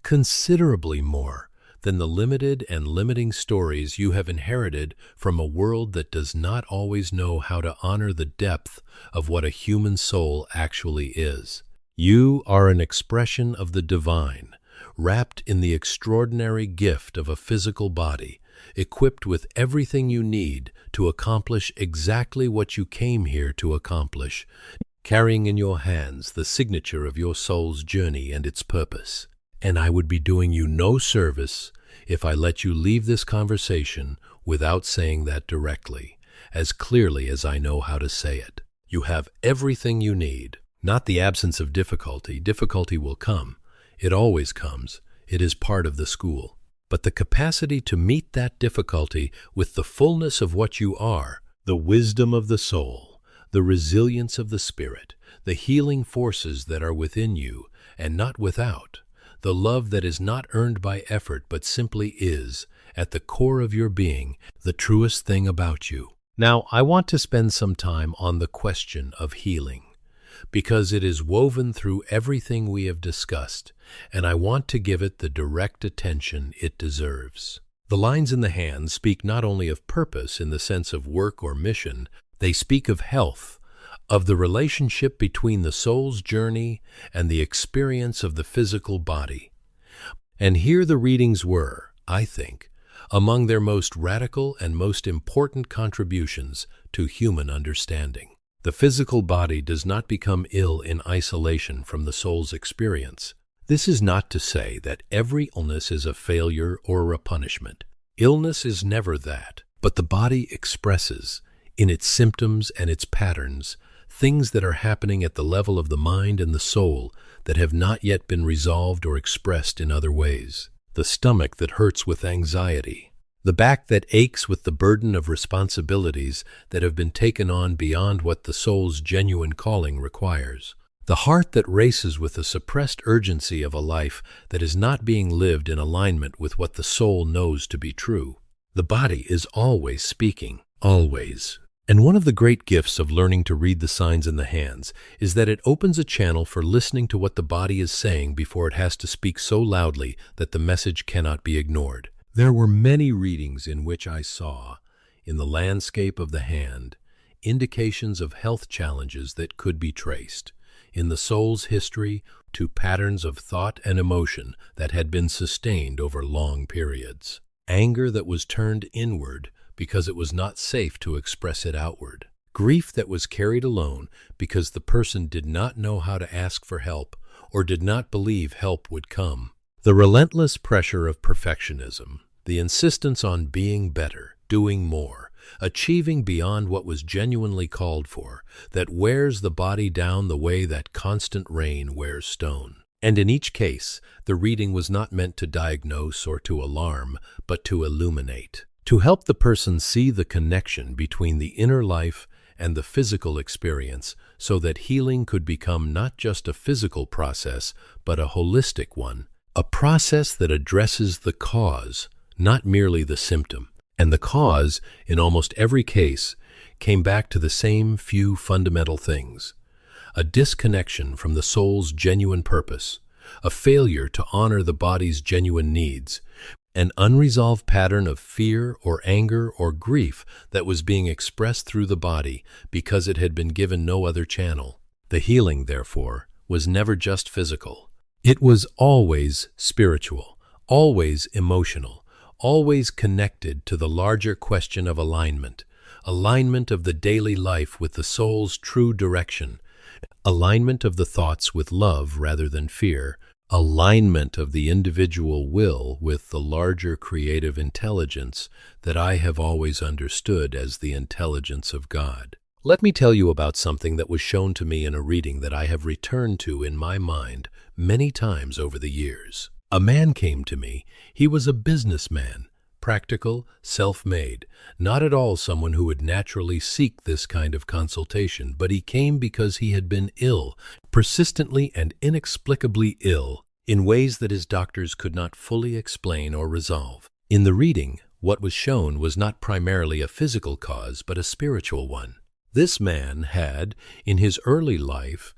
considerably more, than the limited and limiting stories you have inherited from a world that does not always know how to honor the depth of what a human soul actually is. You are an expression of the divine, wrapped in the extraordinary gift of a physical body, equipped with everything you need to accomplish exactly what you came here to accomplish, carrying in your hands the signature of your soul's journey and its purpose. And I would be doing you no service if I let you leave this conversation without saying that directly, as clearly as I know how to say it. You have everything you need, not the absence of difficulty. Difficulty will come. It always comes. It is part of the school. But the capacity to meet that difficulty with the fullness of what you are, the wisdom of the soul, the resilience of the spirit, the healing forces that are within you and not without, the love that is not earned by effort but simply is, at the core of your being, the truest thing about you. Now, I want to spend some time on the question of healing, because it is woven through everything we have discussed, and I want to give it the direct attention it deserves. The lines in the hand speak not only of purpose in the sense of work or mission, they speak of health, of the relationship between the soul's journey and the experience of the physical body. And here the readings were, I think, among their most radical and most important contributions to human understanding. The physical body does not become ill in isolation from the soul's experience. This is not to say that every illness is a failure or a punishment. Illness is never that, but the body expresses, in its symptoms and its patterns, things that are happening at the level of the mind and the soul that have not yet been resolved or expressed in other ways. The stomach that hurts with anxiety, the back that aches with the burden of responsibilities that have been taken on beyond what the soul's genuine calling requires, the heart that races with the suppressed urgency of a life that is not being lived in alignment with what the soul knows to be true. The body is always speaking, always. And one of the great gifts of learning to read the signs in the hands is that it opens a channel for listening to what the body is saying before it has to speak so loudly that the message cannot be ignored. There were many readings in which I saw, in the landscape of the hand, indications of health challenges that could be traced, in the soul's history, to patterns of thought and emotion that had been sustained over long periods. Anger that was turned inward because it was not safe to express it outward. Grief that was carried alone because the person did not know how to ask for help or did not believe help would come. The relentless pressure of perfectionism, the insistence on being better, doing more, achieving beyond what was genuinely called for, that wears the body down the way that constant rain wears stone. And in each case, the reading was not meant to diagnose or to alarm, but to illuminate, to help the person see the connection between the inner life and the physical experience so that healing could become not just a physical process, but a holistic one, a process that addresses the cause, not merely the symptom. And the cause, in almost every case, came back to the same few fundamental things: a disconnection from the soul's genuine purpose, a failure to honor the body's genuine needs, an unresolved pattern of fear or anger or grief that was being expressed through the body because it had been given no other channel. The healing, therefore, was never just physical. It was always spiritual, always emotional, always connected to the larger question of alignment, alignment of the daily life with the soul's true direction, alignment of the thoughts with love rather than fear, alignment of the individual will with the larger creative intelligence that I have always understood as the intelligence of God. Let me tell you about something that was shown to me in a reading that I have returned to in my mind many times over the years. A man came to me. He was a businessman, practical, self-made, not at all someone who would naturally seek this kind of consultation, but he came because he had been ill, persistently and inexplicably ill, in ways that his doctors could not fully explain or resolve. In the reading, what was shown was not primarily a physical cause, but a spiritual one. This man had, in his early life,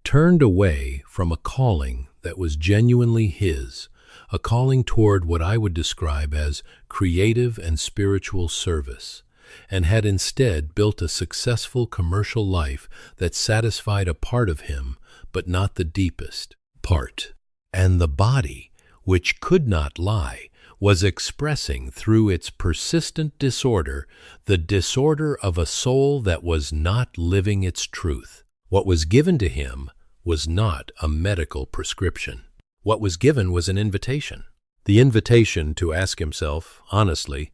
turned away from a calling that was genuinely his, a calling toward what I would describe as creative and spiritual service, and had instead built a successful commercial life that satisfied a part of him, but not the deepest part. And the body, which could not lie, was expressing through its persistent disorder the disorder of a soul that was not living its truth. What was given to him was not a medical prescription. What was given was an invitation. The invitation to ask himself, honestly,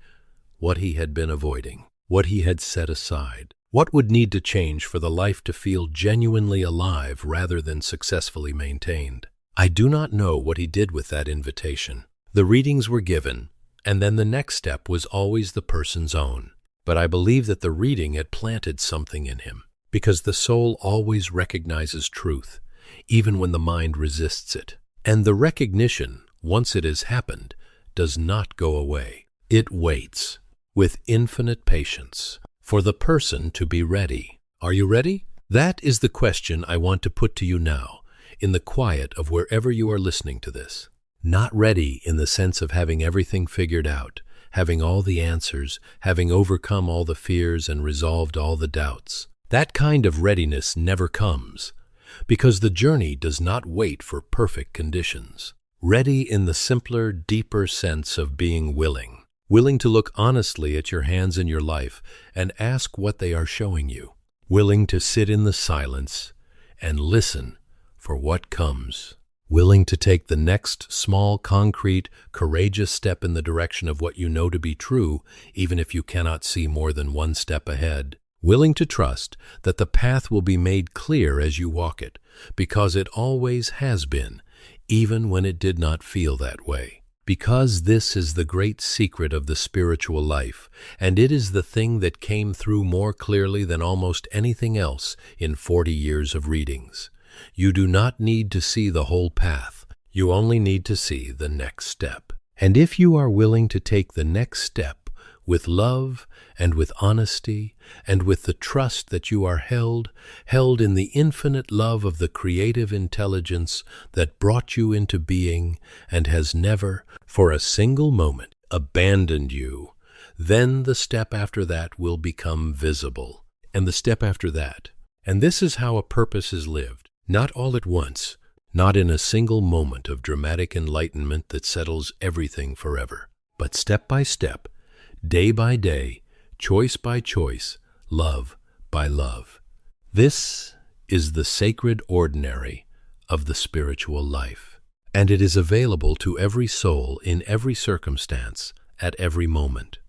what he had been avoiding, what he had set aside, what would need to change for the life to feel genuinely alive rather than successfully maintained. I do not know what he did with that invitation. The readings were given, and then the next step was always the person's own. But I believe that the reading had planted something in him, because the soul always recognizes truth, even when the mind resists it. And the recognition, once it has happened, does not go away. It waits, with infinite patience, for the person to be ready. Are you ready? That is the question I want to put to you now, in the quiet of wherever you are listening to this. Not ready in the sense of having everything figured out, having all the answers, having overcome all the fears and resolved all the doubts. That kind of readiness never comes, because the journey does not wait for perfect conditions. Ready in the simpler, deeper sense of being willing. Willing to look honestly at your hands in your life and ask what they are showing you. Willing to sit in the silence and listen for what comes. Willing to take the next small, concrete, courageous step in the direction of what you know to be true, even if you cannot see more than one step ahead. Willing to trust that the path will be made clear as you walk it, because it always has been, even when it did not feel that way. Because this is the great secret of the spiritual life, and it is the thing that came through more clearly than almost anything else in 40 years of readings. You do not need to see the whole path. You only need to see the next step. And if you are willing to take the next step with love and with honesty and with the trust that you are held in the infinite love of the creative intelligence that brought you into being and has never, for a single moment, abandoned you, then the step after that will become visible. And the step after that. And this is how a purpose is lived. Not all at once, not in a single moment of dramatic enlightenment that settles everything forever, but step by step, day by day, choice by choice, love by love. This is the sacred ordinary of the spiritual life, and it is available to every soul in every circumstance, at every moment.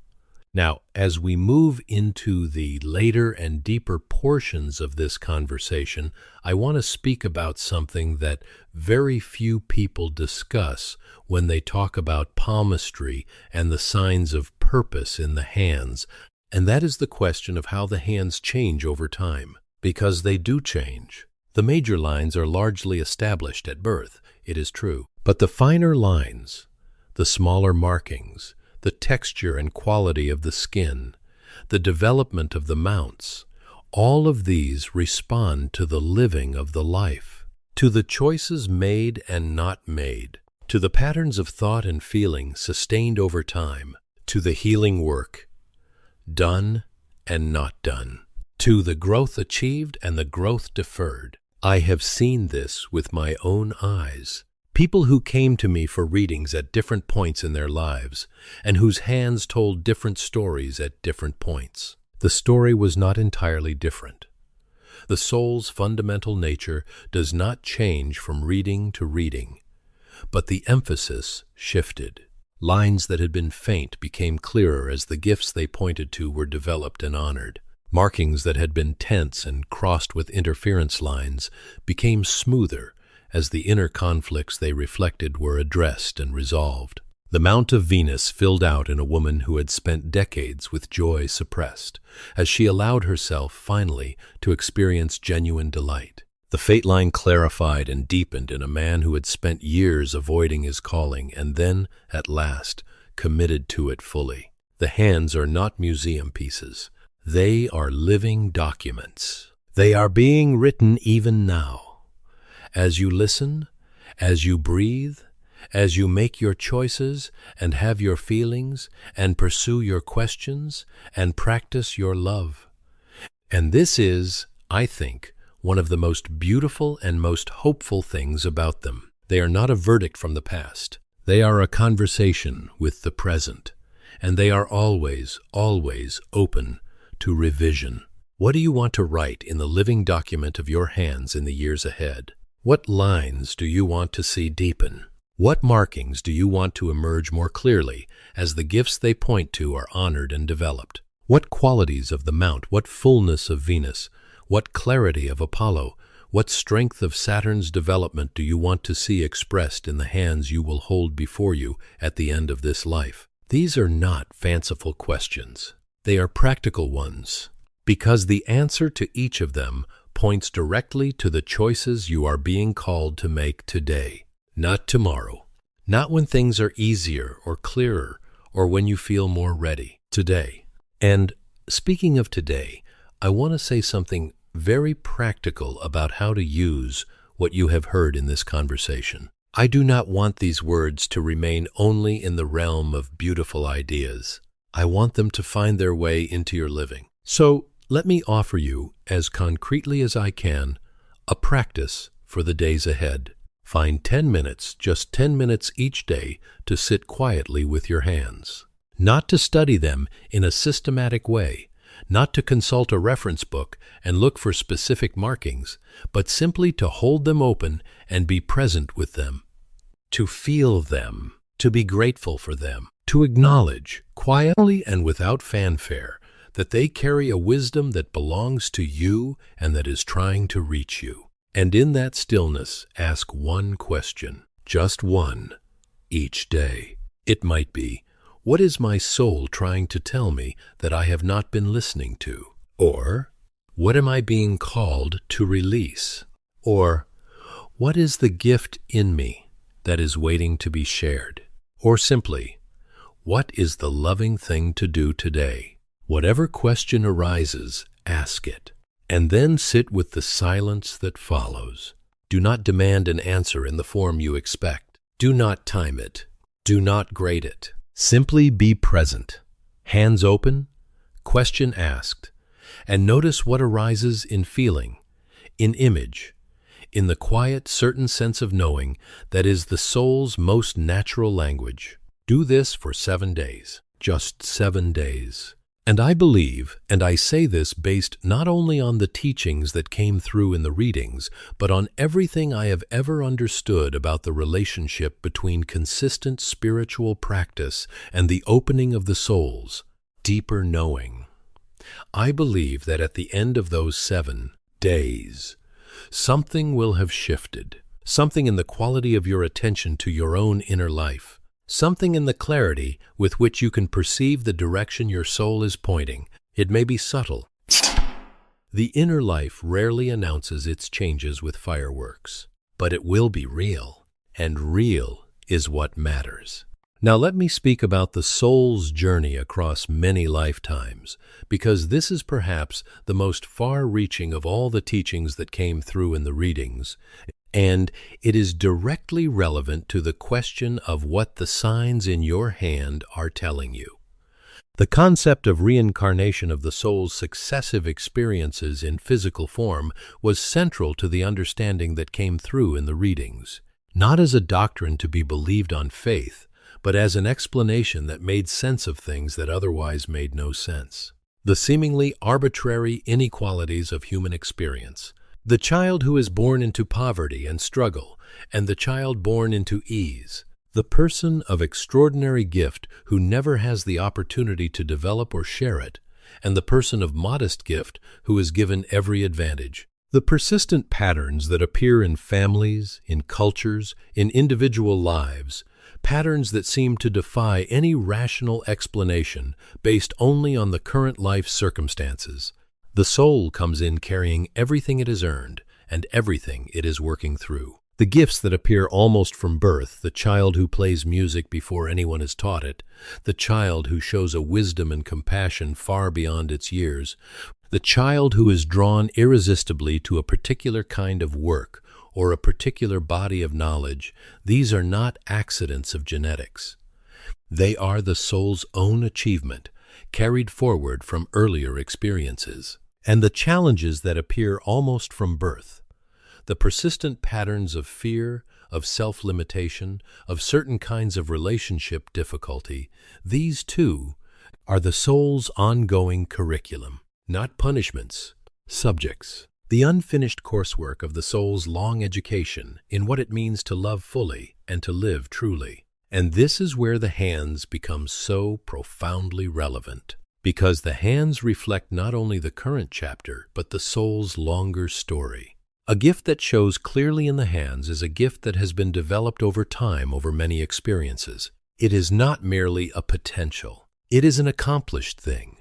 Now, as we move into the later and deeper portions of this conversation, I want to speak about something that very few people discuss when they talk about palmistry and the signs of purpose in the hands, and that is the question of how the hands change over time, because they do change. The major lines are largely established at birth, it is true, but the finer lines, the smaller markings, the texture and quality of the skin, the development of the mounts, all of these respond to the living of the life, to the choices made and not made, to the patterns of thought and feeling sustained over time, to the healing work done and not done, to the growth achieved and the growth deferred. I have seen this with my own eyes. People who came to me for readings at different points in their lives, and whose hands told different stories at different points. The story was not entirely different. The soul's fundamental nature does not change from reading to reading, but the emphasis shifted. Lines that had been faint became clearer as the gifts they pointed to were developed and honored. Markings that had been tense and crossed with interference lines became smoother as the inner conflicts they reflected were addressed and resolved. The Mount of Venus filled out in a woman who had spent decades with joy suppressed, as she allowed herself finally to experience genuine delight. The fate line clarified and deepened in a man who had spent years avoiding his calling and then, at last, committed to it fully. The hands are not museum pieces. They are living documents. They are being written even now. As you listen, as you breathe, as you make your choices and have your feelings and pursue your questions and practice your love. And this is, I think, one of the most beautiful and most hopeful things about them. They are not a verdict from the past. They are a conversation with the present, and they are always, always open to revision. What do you want to write in the living document of your hands in the years ahead? What lines do you want to see deepen? What markings do you want to emerge more clearly as the gifts they point to are honored and developed? What qualities of the Mount, what fullness of Venus, what clarity of Apollo, what strength of Saturn's development do you want to see expressed in the hands you will hold before you at the end of this life? These are not fanciful questions. They are practical ones, because the answer to each of them points directly to the choices you are being called to make today. Not tomorrow, not when things are easier or clearer, or when you feel more ready. Today. And speaking of today, I want to say something very practical about how to use what you have heard in this conversation. I do not want these words to remain only in the realm of beautiful ideas. I want them to find their way into your living. So let me offer you, as concretely as I can, a practice for the days ahead. Find 10 minutes, just 10 minutes each day, to sit quietly with your hands. Not to study them in a systematic way, not to consult a reference book and look for specific markings, but simply to hold them open and be present with them. To feel them, to be grateful for them, to acknowledge, quietly and without fanfare, that they carry a wisdom that belongs to you and that is trying to reach you. And in that stillness, ask one question, just one, each day. It might be, what is my soul trying to tell me that I have not been listening to? Or, what am I being called to release? Or, what is the gift in me that is waiting to be shared? Or simply, what is the loving thing to do today? Whatever question arises, ask it. And then sit with the silence that follows. Do not demand an answer in the form you expect. Do not time it. Do not grade it. Simply be present. Hands open, question asked, and notice what arises in feeling, in image, in the quiet, certain sense of knowing that is the soul's most natural language. Do this for 7 days, just 7 days. And I believe, and I say this based not only on the teachings that came through in the readings, but on everything I have ever understood about the relationship between consistent spiritual practice and the opening of the soul's deeper knowing. I believe that at the end of those 7 days, something will have shifted, something in the quality of your attention to your own inner life. Something in the clarity with which you can perceive the direction your soul is pointing. It may be subtle. The inner life rarely announces its changes with fireworks, but it will be real, and real is what matters. Now let me speak about the soul's journey across many lifetimes, because this is perhaps the most far-reaching of all the teachings that came through in the readings, and it is directly relevant to the question of what the signs in your hand are telling you. The concept of reincarnation of the soul's successive experiences in physical form was central to the understanding that came through in the readings, not as a doctrine to be believed on faith, but as an explanation that made sense of things that otherwise made no sense. The seemingly arbitrary inequalities of human experience, the child who is born into poverty and struggle, and the child born into ease. The person of extraordinary gift who never has the opportunity to develop or share it, and the person of modest gift who is given every advantage. The persistent patterns that appear in families, in cultures, in individual lives, patterns that seem to defy any rational explanation based only on the current life circumstances. The soul comes in carrying everything it has earned and everything it is working through. The gifts that appear almost from birth, the child who plays music before anyone has taught it, the child who shows a wisdom and compassion far beyond its years, the child who is drawn irresistibly to a particular kind of work or a particular body of knowledge, these are not accidents of genetics. They are the soul's own achievement, carried forward from earlier experiences. And the challenges that appear almost from birth, the persistent patterns of fear, of self-limitation, of certain kinds of relationship difficulty, these too are the soul's ongoing curriculum, not punishments, subjects. The unfinished coursework of the soul's long education in what it means to love fully and to live truly. And this is where the hands become so profoundly relevant, because the hands reflect not only the current chapter, but the soul's longer story. A gift that shows clearly in the hands is a gift that has been developed over time, over many experiences. It is not merely a potential. It is an accomplished thing,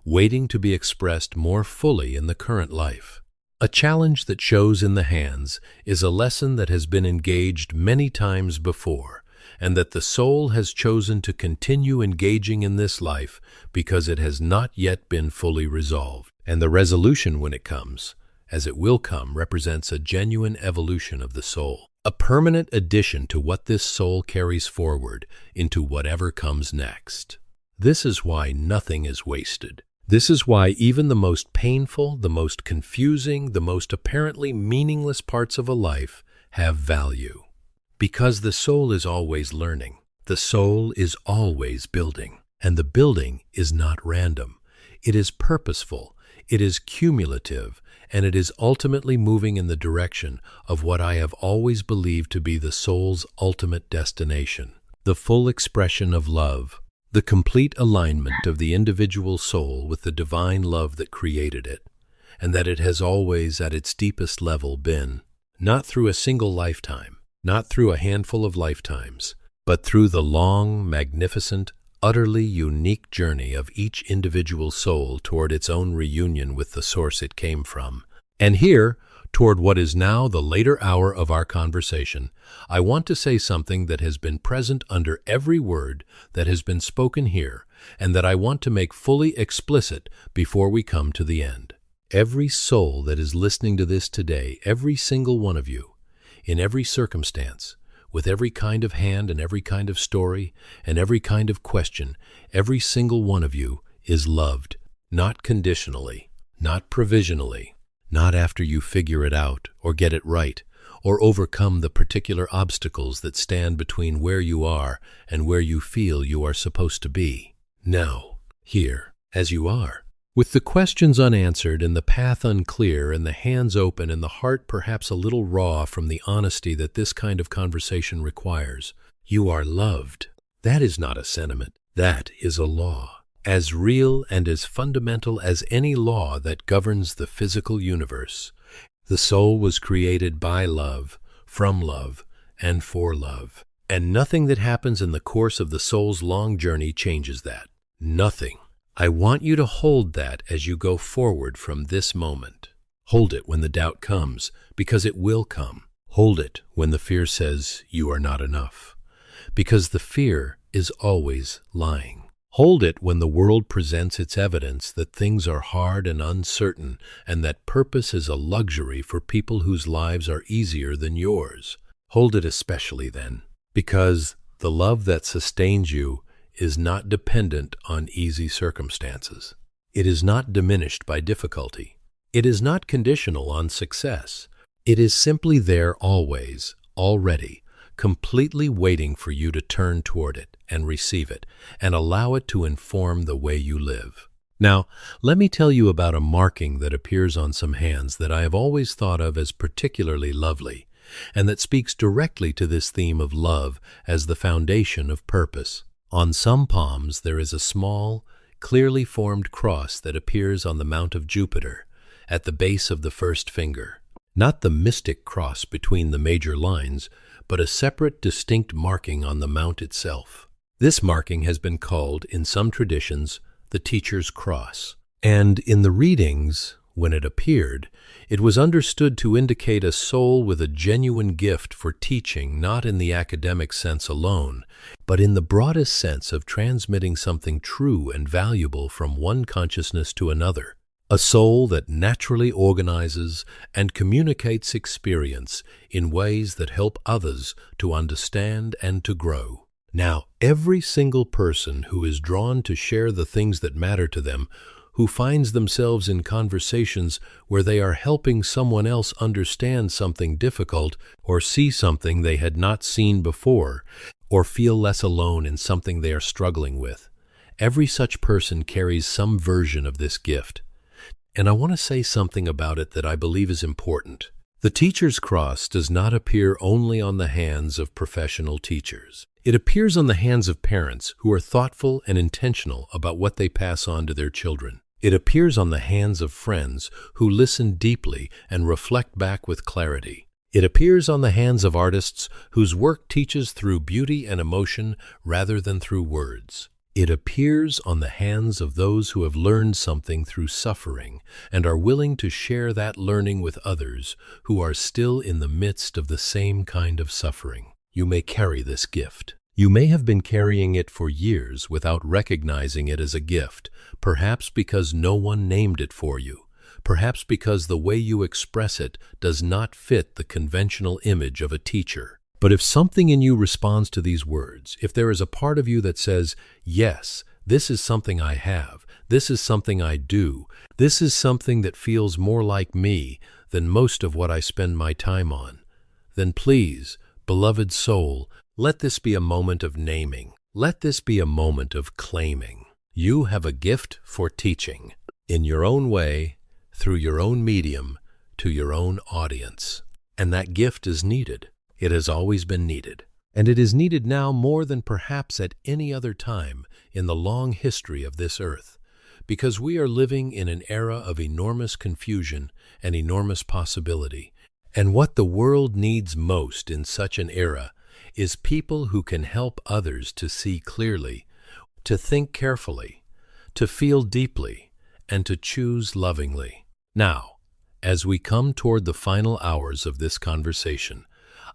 waiting to be expressed more fully in the current life. A challenge that shows in the hands is a lesson that has been engaged many times before, and that the soul has chosen to continue engaging in this life because it has not yet been fully resolved. And the resolution, when it comes, as it will come, represents a genuine evolution of the soul, a permanent addition to what this soul carries forward into whatever comes next. This is why nothing is wasted. This is why even the most painful, the most confusing, the most apparently meaningless parts of a life have value. Because the soul is always learning, the soul is always building, and the building is not random. It is purposeful, it is cumulative, and it is ultimately moving in the direction of what I have always believed to be the soul's ultimate destination, the full expression of love, the complete alignment of the individual soul with the divine love that created it, and that it has always at its deepest level been, not through a single lifetime, not through a handful of lifetimes, but through the long, magnificent, utterly unique journey of each individual soul toward its own reunion with the source it came from. And here, toward what is now the later hour of our conversation, I want to say something that has been present under every word that has been spoken here, and that I want to make fully explicit before we come to the end. Every soul that is listening to this today, every single one of you, in every circumstance, with every kind of hand and every kind of story and every kind of question, every single one of you is loved, not conditionally, not provisionally, not after you figure it out or get it right or overcome the particular obstacles that stand between where you are and where you feel you are supposed to be. No, here, as you are, with the questions unanswered and the path unclear and the hands open and the heart perhaps a little raw from the honesty that this kind of conversation requires, you are loved. That is not a sentiment. That is a law, as real and as fundamental as any law that governs the physical universe. The soul was created by love, from love, and for love. And nothing that happens in the course of the soul's long journey changes that. Nothing. I want you to hold that as you go forward from this moment. Hold it when the doubt comes, because it will come. Hold it when the fear says you are not enough, because the fear is always lying. Hold it when the world presents its evidence that things are hard and uncertain, and that purpose is a luxury for people whose lives are easier than yours. Hold it especially then, because the love that sustains you is not dependent on easy circumstances. It is not diminished by difficulty. It is not conditional on success. It is simply there always, already, completely waiting for you to turn toward it and receive it and allow it to inform the way you live. Now, let me tell you about a marking that appears on some hands that I have always thought of as particularly lovely, and that speaks directly to this theme of love as the foundation of purpose. On some palms there is a small, clearly formed cross that appears on the Mount of Jupiter, at the base of the first finger. Not the mystic cross between the major lines, but a separate, distinct marking on the mount itself. This marking has been called, in some traditions, the teacher's cross. And in the readings, when it appeared, it was understood to indicate a soul with a genuine gift for teaching, not in the academic sense alone, but in the broadest sense of transmitting something true and valuable from one consciousness to another. A soul that naturally organizes and communicates experience in ways that help others to understand and to grow. Now, every single person who is drawn to share the things that matter to them, who finds themselves in conversations where they are helping someone else understand something difficult or see something they had not seen before, or feel less alone in something they are struggling with, every such person carries some version of this gift. And I want to say something about it that I believe is important. The teacher's cross does not appear only on the hands of professional teachers. It appears on the hands of parents who are thoughtful and intentional about what they pass on to their children. It appears on the hands of friends who listen deeply and reflect back with clarity. It appears on the hands of artists whose work teaches through beauty and emotion rather than through words. It appears on the hands of those who have learned something through suffering and are willing to share that learning with others who are still in the midst of the same kind of suffering. You may carry this gift. You may have been carrying it for years without recognizing it as a gift, perhaps because no one named it for you, perhaps because the way you express it does not fit the conventional image of a teacher. But if something in you responds to these words, if there is a part of you that says, yes, this is something I have, this is something I do, this is something that feels more like me than most of what I spend my time on, then please, beloved soul, let this be a moment of naming. Let this be a moment of claiming. You have a gift for teaching, in your own way, through your own medium, to your own audience. And that gift is needed. It has always been needed, and it is needed now more than perhaps at any other time in the long history of this earth, because we are living in an era of enormous confusion and enormous possibility, and what the world needs most in such an era is people who can help others to see clearly, to think carefully, to feel deeply, and to choose lovingly. Now, as we come toward the final hours of this conversation,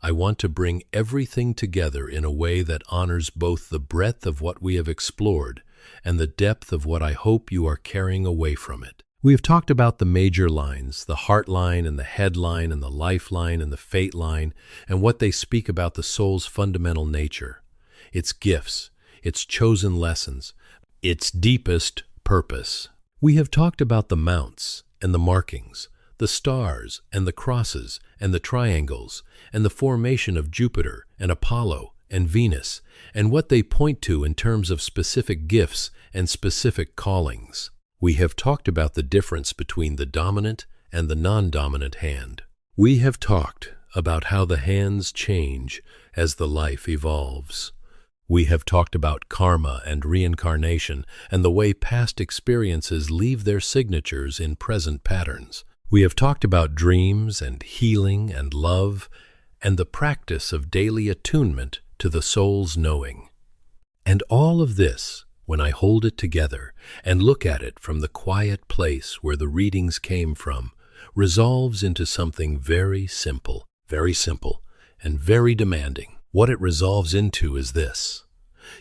I want to bring everything together in a way that honors both the breadth of what we have explored and the depth of what I hope you are carrying away from it. We have talked about the major lines, the heart line and the head line and the lifeline and the fate line, and what they speak about the soul's fundamental nature, its gifts, its chosen lessons, its deepest purpose. We have talked about the mounts and the markings, the stars and the crosses and the triangles, and the formation of Jupiter and Apollo and Venus, and what they point to in terms of specific gifts and specific callings. We have talked about the difference between the dominant and the non-dominant hand. We have talked about how the hands change as the life evolves. We have talked about karma and reincarnation and the way past experiences leave their signatures in present patterns. We have talked about dreams and healing and love and the practice of daily attunement to the soul's knowing. And all of this, when I hold it together and look at it from the quiet place where the readings came from, resolves into something very simple, and very demanding. What it resolves into is this: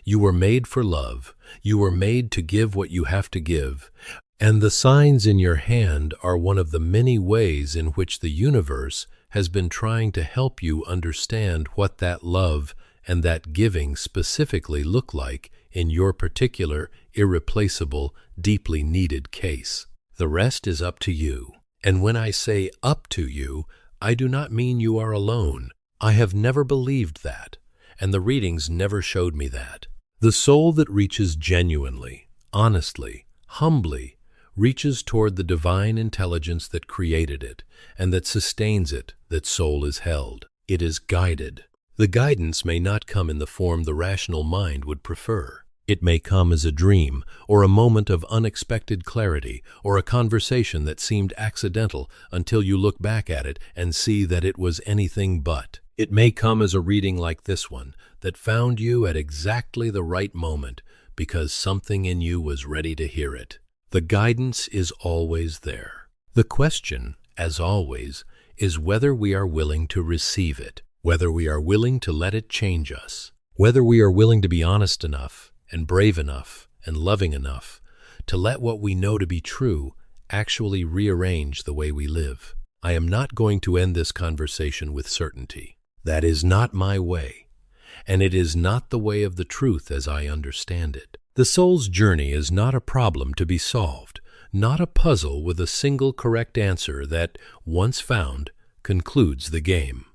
you were made for love, you were made to give what you have to give, and the signs in your hand are one of the many ways in which the universe has been trying to help you understand what that love and that giving specifically look like in your particular, irreplaceable, deeply needed case. The rest is up to you. And when I say up to you, I do not mean you are alone. I have never believed that, and the readings never showed me that. The soul that reaches genuinely, honestly, humbly, reaches toward the divine intelligence that created it and that sustains it, that soul is held. It is guided. The guidance may not come in the form the rational mind would prefer. It may come as a dream, or a moment of unexpected clarity, or a conversation that seemed accidental until you look back at it and see that it was anything but. It may come as a reading like this one that found you at exactly the right moment because something in you was ready to hear it. The guidance is always there. The question, as always, is whether we are willing to receive it, whether we are willing to let it change us, whether we are willing to be honest enough and brave enough and loving enough to let what we know to be true actually rearrange the way we live. I am not going to end this conversation with certainty. That is not my way, and it is not the way of the truth as I understand it. The soul's journey is not a problem to be solved, not a puzzle with a single correct answer that, once found, concludes the game.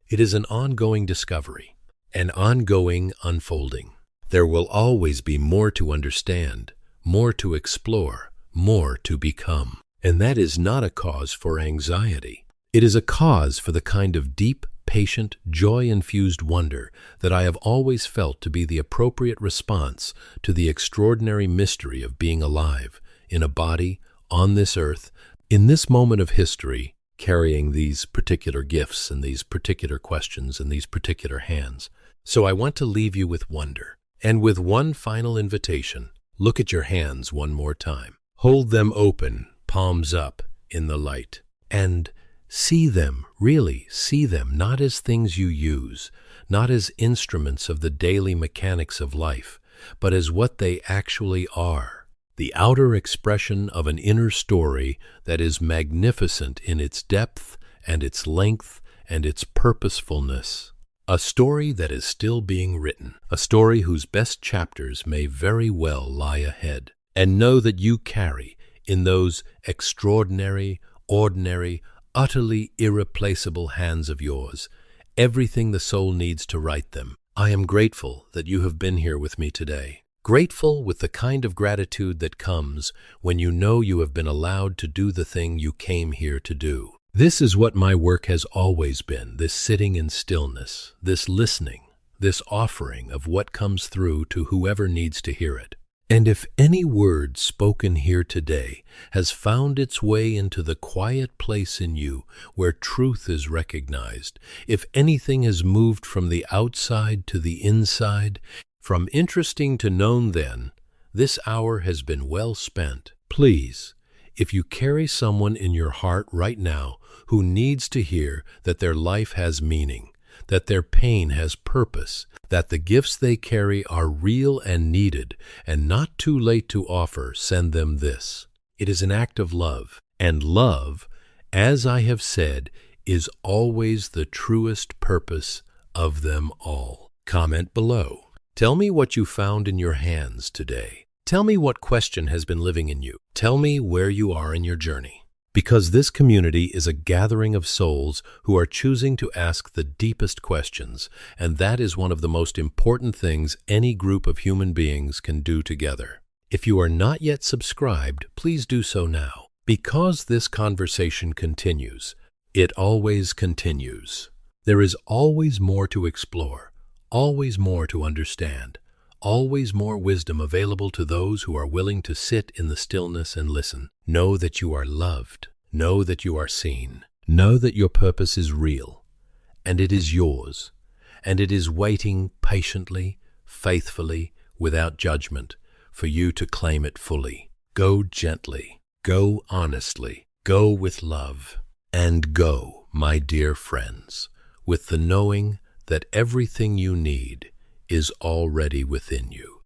It is an ongoing discovery, an ongoing unfolding. There will always be more to understand, more to explore, more to become. And that is not a cause for anxiety. It is a cause for the kind of deep, patient, joy-infused wonder that I have always felt to be the appropriate response to the extraordinary mystery of being alive, in a body, on this earth, in this moment of history, carrying these particular gifts and these particular questions and these particular hands. So I want to leave you with wonder. And with one final invitation, look at your hands one more time. Hold them open, palms up, in the light. And see them, really see them, not as things you use, not as instruments of the daily mechanics of life, but as what they actually are. The outer expression of an inner story that is magnificent in its depth and its length and its purposefulness. A story that is still being written, a story whose best chapters may very well lie ahead. And know that you carry, in those extraordinary, ordinary, utterly irreplaceable hands of yours, everything the soul needs to write them. I am grateful that you have been here with me today. Grateful with the kind of gratitude that comes when you know you have been allowed to do the thing you came here to do. This is what my work has always been, this sitting in stillness, this listening, this offering of what comes through to whoever needs to hear it. And if any word spoken here today has found its way into the quiet place in you where truth is recognized, if anything has moved from the outside to the inside, from interesting to known, then this hour has been well spent. Please, if you carry someone in your heart right now who needs to hear that their life has meaning, that their pain has purpose, that the gifts they carry are real and needed and not too late to offer, send them this. It is an act of love, and love, as I have said, is always the truest purpose of them all. Comment below. Tell me what you found in your hands today. Tell me what question has been living in you. Tell me where you are in your journey. Because this community is a gathering of souls who are choosing to ask the deepest questions, and that is one of the most important things any group of human beings can do together. If you are not yet subscribed, please do so now. Because this conversation continues, it always continues. There is always more to explore, always more to understand, always more wisdom available to those who are willing to sit in the stillness and listen. Know that you are loved. Know that you are seen. Know that your purpose is real, and it is yours, and it is waiting patiently, faithfully, without judgment, for you to claim it fully. Go gently, go honestly, go with love, and go, my dear friends, with the knowing that everything you need is already within you.